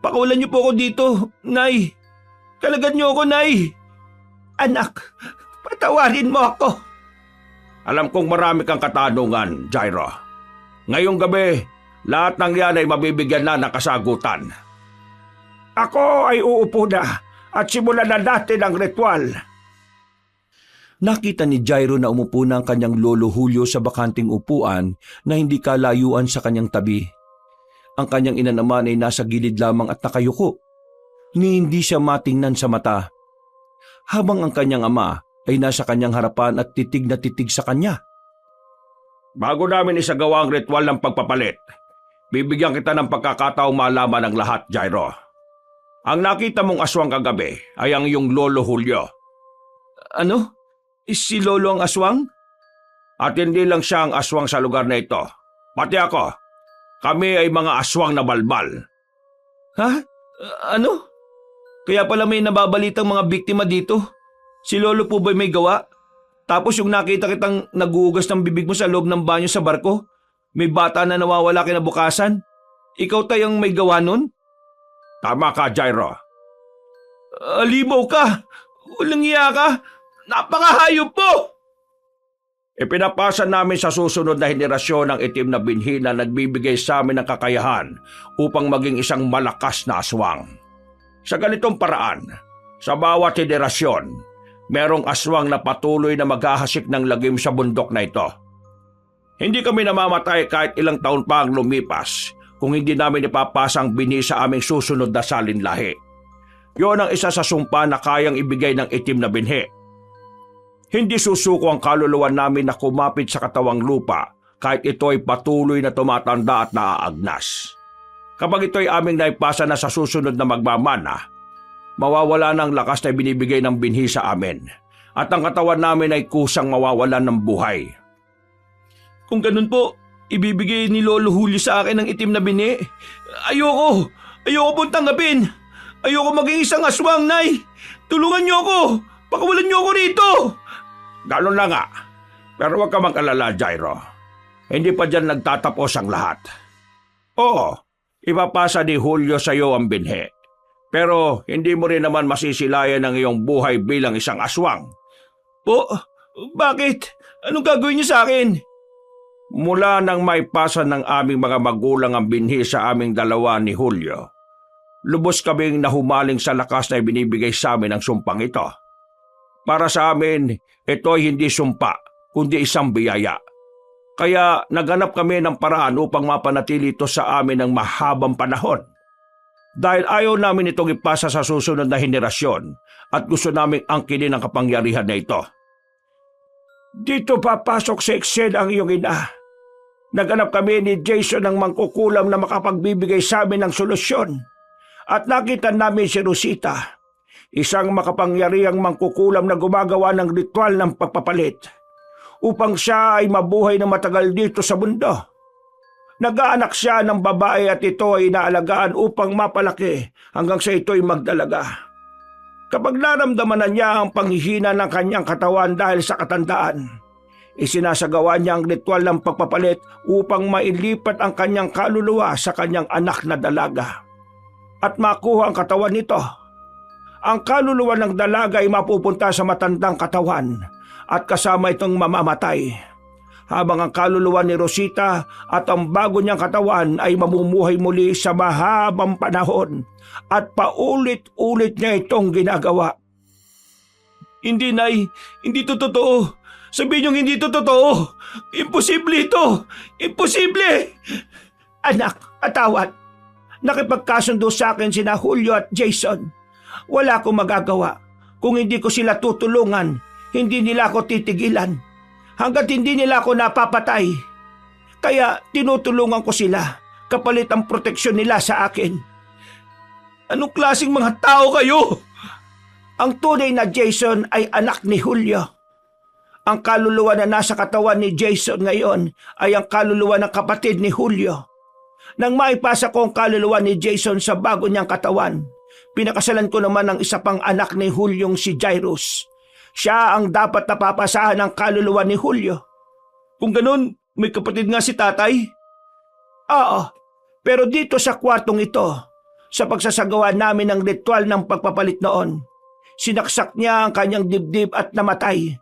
Pakulan niyo po ako dito, Nay. Kalagan niyo ako, Nay. Anak, patawarin mo ako. Alam kong marami kang katanungan, Jairo. Ngayong gabi, lahat ng yan ay mabibigyan na ng kasagutan. Ako ay uupo na at simulan na natin ang ritual. Nakita ni Jairo na umupo na ang kanyang lolo Julio sa bakanting upuan na hindi kalayuan sa kanyang tabi. Ang kanyang ina naman ay nasa gilid lamang at nakayuko, ni hindi siya matingnan sa mata. Habang ang kanyang ama ay nasa kanyang harapan at titig na titig sa kanya. Bago namin isagawa ang ritual ng pagpapalit, bibigyan kita ng pagkakataong malaman ang lahat, Jairo. Ang nakita mong aswang kagabi ay ang iyong lolo Julio. Ano? Si Lolo ang aswang? At hindi lang siya ang aswang sa lugar na ito. Pati ako. Kami ay mga aswang na balbal. Ha? Ano? Kaya pala may nababalitang mga biktima dito. Si Lolo po ba may gawa? Tapos yung nakita kitang naguhugas ng bibig mo sa loob ng banyo sa barko, may bata na nawawala kinabukasan. Ikaw tayong may gawa nun? Tama ka, Jairo. Alibaw ka! Walang iya ka! Napakahayop po! Ipinapasa namin sa susunod na henerasyon ang itim na binhi na nagbibigay sa amin ng kakayahan upang maging isang malakas na aswang. Sa ganitong paraan, sa bawat henerasyon, merong aswang na patuloy na maghahasik ng lagim sa bundok na ito. Hindi kami namamatay kahit ilang taon pa ang lumipas kung hindi namin ipapasa ang binhi sa aming susunod na salinlahi. Yon ang isa sa sumpa na kayang ibigay ng itim na binhi. Hindi susuko ang kaluluwa namin na kumapit sa katawang lupa kahit ito ay patuloy na tumatanda at naaagnas. Kapag ito ay aming naipasa na sa susunod na magmamana, mawawala ng lakas na binibigay ng binhi sa amin at ang katawan namin ay kusang mawawalan ng buhay. Kung ganun po, ibibigay ni Lolo Julio sa akin ng itim na binhi. Ayoko pong tanggapin. Ayoko maging isang aswang, Nay. Tulungan niyo ako. Pakawalan niyo ako rito. Ganon na nga. Pero huwag ka mag-alala, Jairo. Hindi pa dyan nagtatapos ang lahat. Oo, ipapasa ni Julio sa iyo ang binhi. Pero hindi mo rin naman masisilayan ang iyong buhay bilang isang aswang. Po, bakit? Anong gagawin niyo sa akin? Mula nang maipasa ng aming mga magulang ang binhi sa aming dalawa ni Julio, lubos kaming nahumaling sa lakas na ibinibigay sa amin ng sumpang ito. Para sa amin, ito ay hindi sumpa, kundi isang biyaya. Kaya naganap kami ng paraan upang mapanatili ito sa amin ng mahabang panahon. Dahil ayaw namin itong ipasa sa susunod na henerasyon at gusto naming angkinin ang kapangyarihan na ito. Dito papasok sa eksena ang iyong ina. Naganap kami ni Jason ng mangkukulam na makapagbibigay sa amin ng solusyon. At nakita namin si Rosita, isang makapangyarihang mangkukulam na gumagawa ng ritual ng pagpapalit upang siya ay mabuhay na matagal dito sa mundo. Nag-aanak siya ng babae at ito ay inaalagaan upang mapalaki hanggang sa ito'y magdalaga. Kapag naramdaman na niya ang panghihina ng kanyang katawan dahil sa katandaan, isinasagawa niya ang ritual ng pagpapalit upang mailipat ang kanyang kaluluwa sa kanyang anak na dalaga at makuha ang katawan nito. Ang kaluluwa ng dalaga ay mapupunta sa matandang katawan at kasama itong mamamatay, habang ang kaluluwa ni Rosita at ang bago niyang katawan ay mamumuhay muli sa mahabang panahon at paulit-ulit niya itong ginagawa. Hindi, Nay. Hindi ito totoo. Sabihin niyong hindi ito totoo. Imposible ito. Imposible! Anak, atawad. Nakipagkasundo sa akin sina Julio at Jason. Wala akong magagawa. Kung hindi ko sila tutulungan, hindi nila ako titigilan. Hanggat hindi nila ako napapatay. Kaya tinutulungan ko sila, kapalit ang proteksyon nila sa akin. Anong klaseng mga tao kayo? Ang tunay na Jason ay anak ni Julio. Ang kaluluwa na nasa katawan ni Jason ngayon ay ang kaluluwa ng kapatid ni Julio. Nang maipasa ko ang kaluluwa ni Jason sa bago niyang katawan, pinakasalan ko naman ang isa pang anak ni Juliong si Jairus. Siya ang dapat napapasahan ng kaluluwa ni Julio. Kung ganun, may kapatid nga si tatay? Oo, pero dito sa kwartong ito, sa pagsasagawa namin ng ritual ng pagpapalit noon, sinaksak niya ang kanyang dibdib at namatay.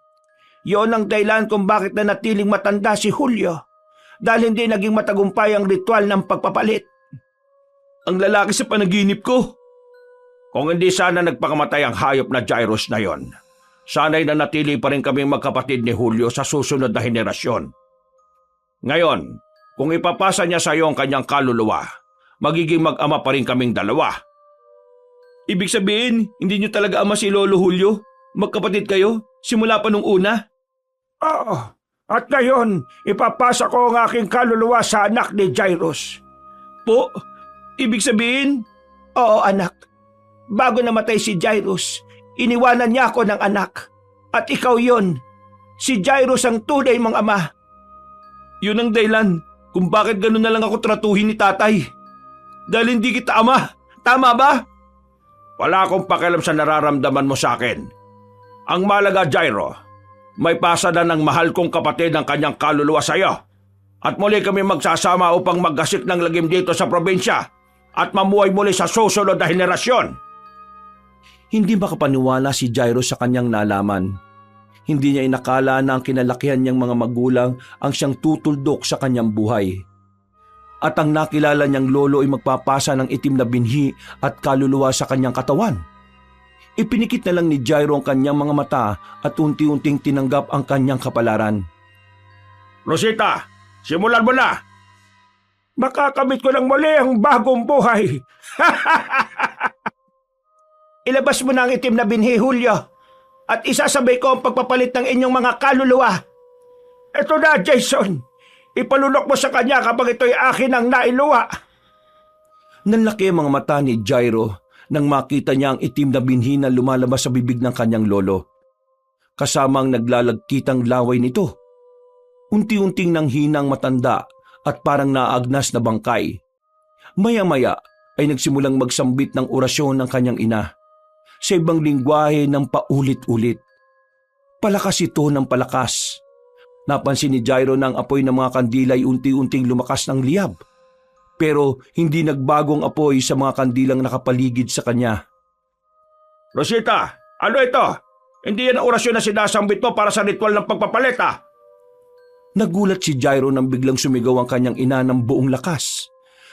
Yon ang dahilan kung bakit nanatiling matanda si Julio, dahil hindi naging matagumpay ang ritual ng pagpapalit. Ang lalaki sa panaginip ko. Kung hindi sana nagpakamatay ang hayop na Jairus na yon, sana'y nanatili pa rin kaming magkapatid ni Julio sa susunod na henerasyon. Ngayon, kung ipapasa niya sa iyo ang kanyang kaluluwa, magiging mag-ama pa rin kaming dalawa. Ibig sabihin, hindi niyo talaga ama si Lolo Julio? Magkapatid kayo? Simula pa nung una? Oo. At ngayon, ipapasa ko ang aking kaluluwa sa anak ni Jairus. Po? Ibig sabihin? Oo, anak. bago namatay si Jairus, iniwanan niya ako ng anak. At ikaw yon, si Jairus ang tunay mong ama. Yun ang dahilan kung bakit gano'n na lang ako tratuhin ni tatay. Dahil hindi kita ama. Tama ba? Wala akong pakialam sa nararamdaman mo sa akin. Ang malaga, Jairo, may pasada ng mahal kong kapatid ang kanyang kaluluwa sa iyo. At muli kami magsasama upang maggasik ng lagim dito sa probinsya at mamuhay muli sa susunod na henerasyon. Hindi makapaniwala si Jairo sa kanyang nalaman. Hindi niya inakala na ang kinalakihan niyang mga magulang ang siyang tutuldok sa kanyang buhay. At ang nakilala niyang lolo ay magpapasa ng itim na binhi at kaluluwa sa kanyang katawan. Ipinikit na lang ni Jairo ang kanyang mga mata at unti-unting tinanggap ang kanyang kapalaran. Rosita, simulan mo na! Makakamit ko ng muli ang bagong buhay. Ilabas mo na ang itim na binhi, Julio, at isasabay ko ang pagpapalit ng inyong mga kaluluwa. Ito na, Jason. Ipalunok mo sa kanya kapag ito'y akin ang nailuwa. Nanlaki ang mga mata ni Jairo nang makita niya ang itim na binhi na lumalabas sa bibig ng kanyang lolo. Kasama ang naglalagkitang laway nito. Unti-unting nanghinang matanda at parang naagnas na bangkay. Maya-maya ay nagsimulang magsambit ng orasyon ng kanyang ina sa ibang lingwahe ng paulit-ulit. Palakas ito ng palakas. Napansin ni Jairo na ang apoy ng mga kandila ay unti-unting lumakas ng liyab. Pero hindi nagbagong apoy sa mga kandilang nakapaligid sa kanya. Rosita, ano ito? Hindi yan ang orasyon na sinasambit mo para sa ritual ng pagpapalita. Nagulat si Jairo nang biglang sumigaw ang kanyang ina ng buong lakas.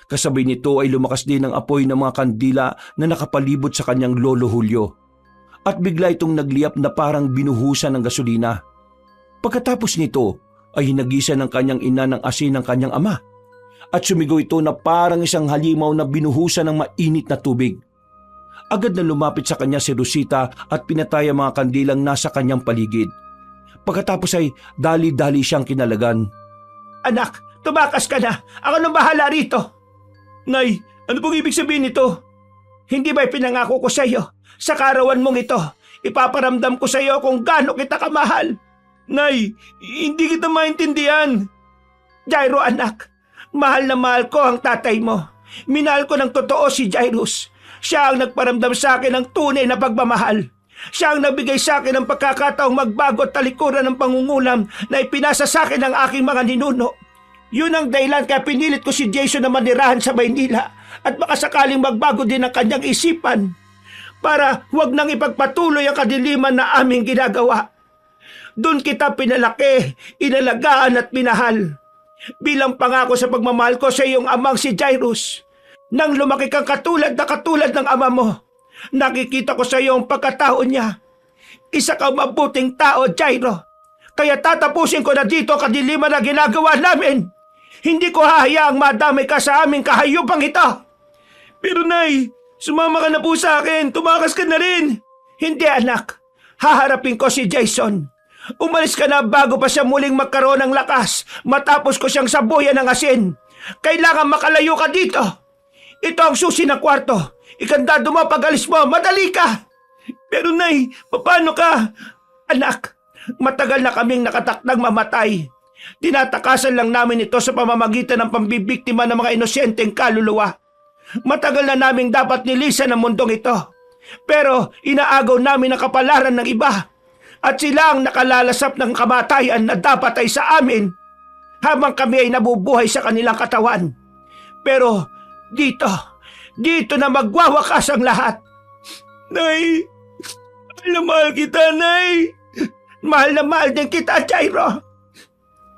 Kasabay nito ay lumakas din ang apoy ng mga kandila na nakapalibot sa kanyang lolo Julio. At bigla itong nagliyap na parang binuhusan ng gasolina. Pagkatapos nito ay hinagisa ng kanyang ina ng asin ng kanyang ama. At sumigaw ito na parang isang halimaw na binuhusan ng mainit na tubig. Agad na lumapit sa kanya si Rosita at pinatay ang mga kandilang nasa kanyang paligid. Pagkatapos ay dali-dali siyang kinalagan. Anak, tumakas ka na. Ako nang bahala rito. Nay, ano pong ibig sabihin nito? Hindi ba'y pinangako ko sa iyo? Sa karawan mong ito, ipaparamdam ko sa iyo kung gaano kita kamahal. Nay, hindi kita maintindihan. Jairo anak, mahal na mahal ko ang tatay mo. Minahal ko ng totoo si Jairus. Siya ang nagparamdam sa akin ng tunay na pagmamahal. Siya ang nagbigay sa akin ng pagkakataong magbago at talikuran ng pangungulam na ipinasa sa akin ng aking mga ninuno. Yun ang dahilan kaya pinilit ko si Jason na manirahan sa Maynila at baka sakaling magbago din ang kanyang isipan para huwag nang ipagpatuloy ang kadiliman na aming ginagawa. Doon kita pinalaki, inalagaan at minahal. Bilang pangako sa pagmamahal ko sa iyong amang si Jairus. Nang lumaki kang katulad ng ama mo, nakikita ko sa iyo ang pagkatao niya. Isa kang mabuting tao, Jairo. Kaya tatapusin ko na dito ang kadiliman na ginagawa namin. Hindi ko hahayaang madamay ka sa aming kahayupang ito. Pero Nay, sumama ka na po sa akin. Tumakas ka na rin. Hindi anak. Haharapin ko si Jason. Umalis ka na bago pa siya muling magkaroon ng lakas matapos ko siyang sabuyan ng asin. Kailangan makalayo ka dito. Ito ang susi ng kwarto. Ikandado mo pag alis mo. Madali ka. Pero Nay, paano ka? Anak, matagal na kaming nakatakdang mamatay. Tinatakasan lang namin ito sa pamamagitan ng pambibiktima ng mga inosenteng kaluluwa. Matagal na naming dapat nilisan ang mundong ito. Pero inaagaw namin ang kapalaran ng iba. At sila ang nakalalasap ng kamatayan na dapat ay sa amin habang kami ay nabubuhay sa kanilang katawan. Pero dito na magwawakas ang lahat. Nay, mahal na mahal kita, Nay. Mahal na mahal din kita, Jairo.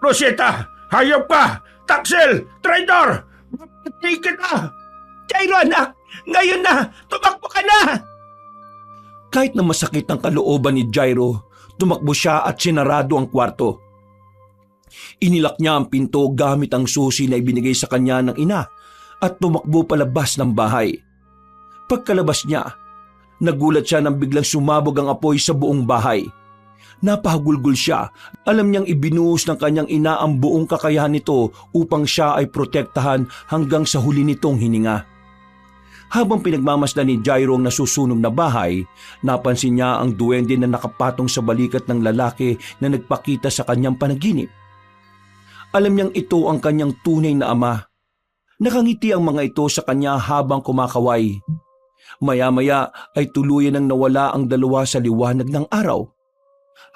Rosita, hayop ka! Taksil! Traitor! Mapatay kita! Jairo anak, ngayon na! Tumakbo ka na! Kahit na masakit ang kalooban ni Jairo, tumakbo siya at sinarado ang kwarto. Inilak niya ang pinto gamit ang susi na ibinigay sa kanya ng ina at tumakbo palabas ng bahay. Pagkalabas niya, nagulat siya nang biglang sumabog ang apoy sa buong bahay. Napahagulgol siya. Alam niyang ibinuhos ng kanyang ina ang buong kakayahan nito upang siya ay protektahan hanggang sa huli nitong hininga. Habang pinagmamasdan ni Jairo ang nasusunog na bahay, napansin niya ang duwende na nakapatong sa balikat ng lalaki na nagpakita sa kanyang panaginip. Alam niyang ito ang kanyang tunay na ama. Nakangiti ang mga ito sa kanya habang kumakaway. Maya-maya ay tuluyan nang nawala ang dalawa sa liwanag ng araw.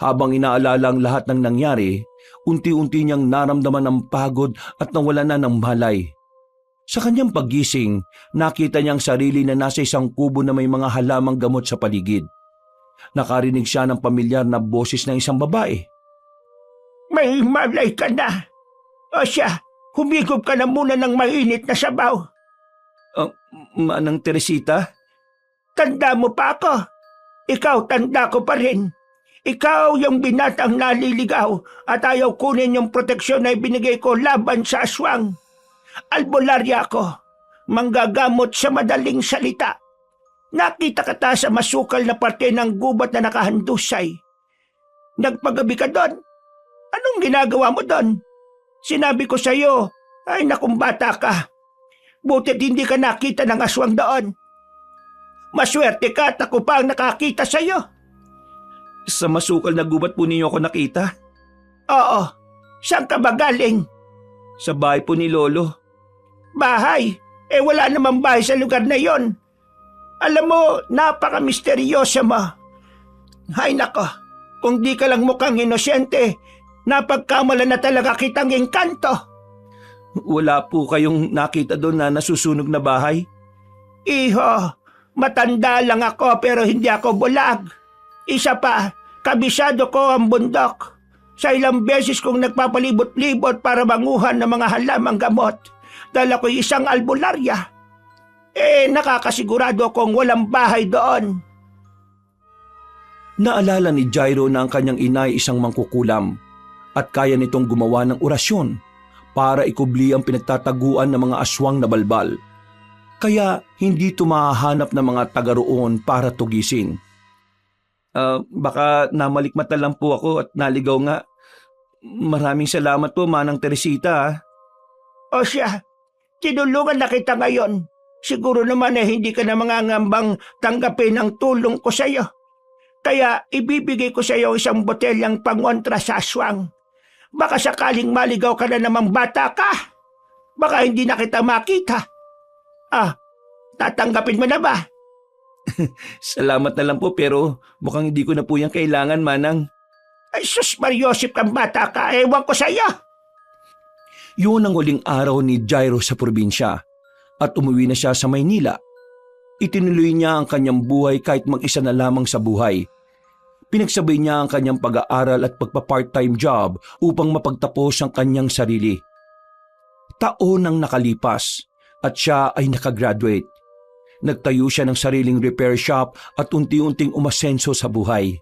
Habang inaalala ang lahat ng nangyari, unti-unti niyang naramdaman ang pagod at nawala na ng malay. Sa kanyang paggising, nakita niyang sarili na nasa isang kubo na may mga halamang gamot sa paligid. Nakarinig siya ng pamilyar na boses ng isang babae. May malay ka na. O siya, humigop ka na muna ng mainit na sabaw. Manang Teresita? Tanda mo pa ako. Ikaw, tanda ko pa rin. Ikaw yung binatang naliligaw at ayaw kunin yung proteksyon na ibinigay ko laban sa aswang. Albularya ako, manggagamot sa madaling salita. Nakita ka sa masukal na parte ng gubat na nakahandusay. Nagpagabi ka doon. Anong ginagawa mo doon? Sinabi ko sa iyo, ay nakong bata ka. Butit hindi ka nakita ng aswang doon. Maswerte ka at ako pa ang nakakita sa iyo. Sa masukal na gubat po ninyo ako nakita? Oo, saan ka ba galing? Sa bahay po ni Lolo. Bahay? Wala namang bahay sa lugar na yon. Alam mo, napaka-misteryoso mo. Hay nako, kung di ka lang mukhang inosyente, napagkamala na talaga kitang engkanto. Wala po kayong nakita doon na nasusunog na bahay? Iho, matanda lang ako pero hindi ako bulag. Isa pa, kabisado ko ang bundok. Sa ilang beses kong nagpapalibot-libot para manguhan ng mga halamang gamot, dala ko isang albularya. Nakakasigurado kong walang bahay doon. Naalala ni Jairo na ang kanyang ina ay isang mangkukulam at kaya nitong gumawa ng orasyon para ikubli ang pinagtataguan ng mga aswang na balbal. Kaya hindi tumahanap ng mga taga roon para tugisin. Baka namalikmata lang po ako at naligaw nga. Maraming salamat po, Manang Teresita. O siya, tinulungan na kita ngayon. Siguro naman hindi ka na mangangambang tanggapin ang tulong ko sa iyo. Kaya ibibigay ko sa iyo isang botelyang pangontra sa aswang. Baka sakaling maligaw ka na namang bata ka. Baka hindi na kita makita. Tatanggapin mo na ba? Salamat na lang po pero mukhang hindi ko na po yan kailangan, Manang. Ay sus, Mariosip kang bata ka. Ewan ko sa iyo. Yun ang huling araw ni Jairo sa probinsya at umuwi na siya sa Maynila. Itinuloy niya ang kanyang buhay kahit mag-isa na lamang sa buhay. Pinagsabay niya ang kanyang pag-aaral at pagpa-part-time job upang mapagtapos ang kanyang sarili. Taon ang nakalipas at siya ay nakagraduate. Nagtayo siya ng sariling repair shop at unti-unting umasenso sa buhay.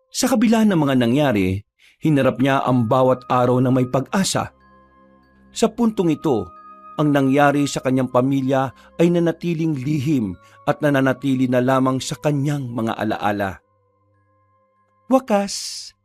Sa kabila ng mga nangyari, hinarap niya ang bawat araw na may pag-asa. Sa puntong ito, ang nangyari sa kanyang pamilya ay nanatiling lihim at nananatili na lamang sa kanyang mga alaala. Wakas.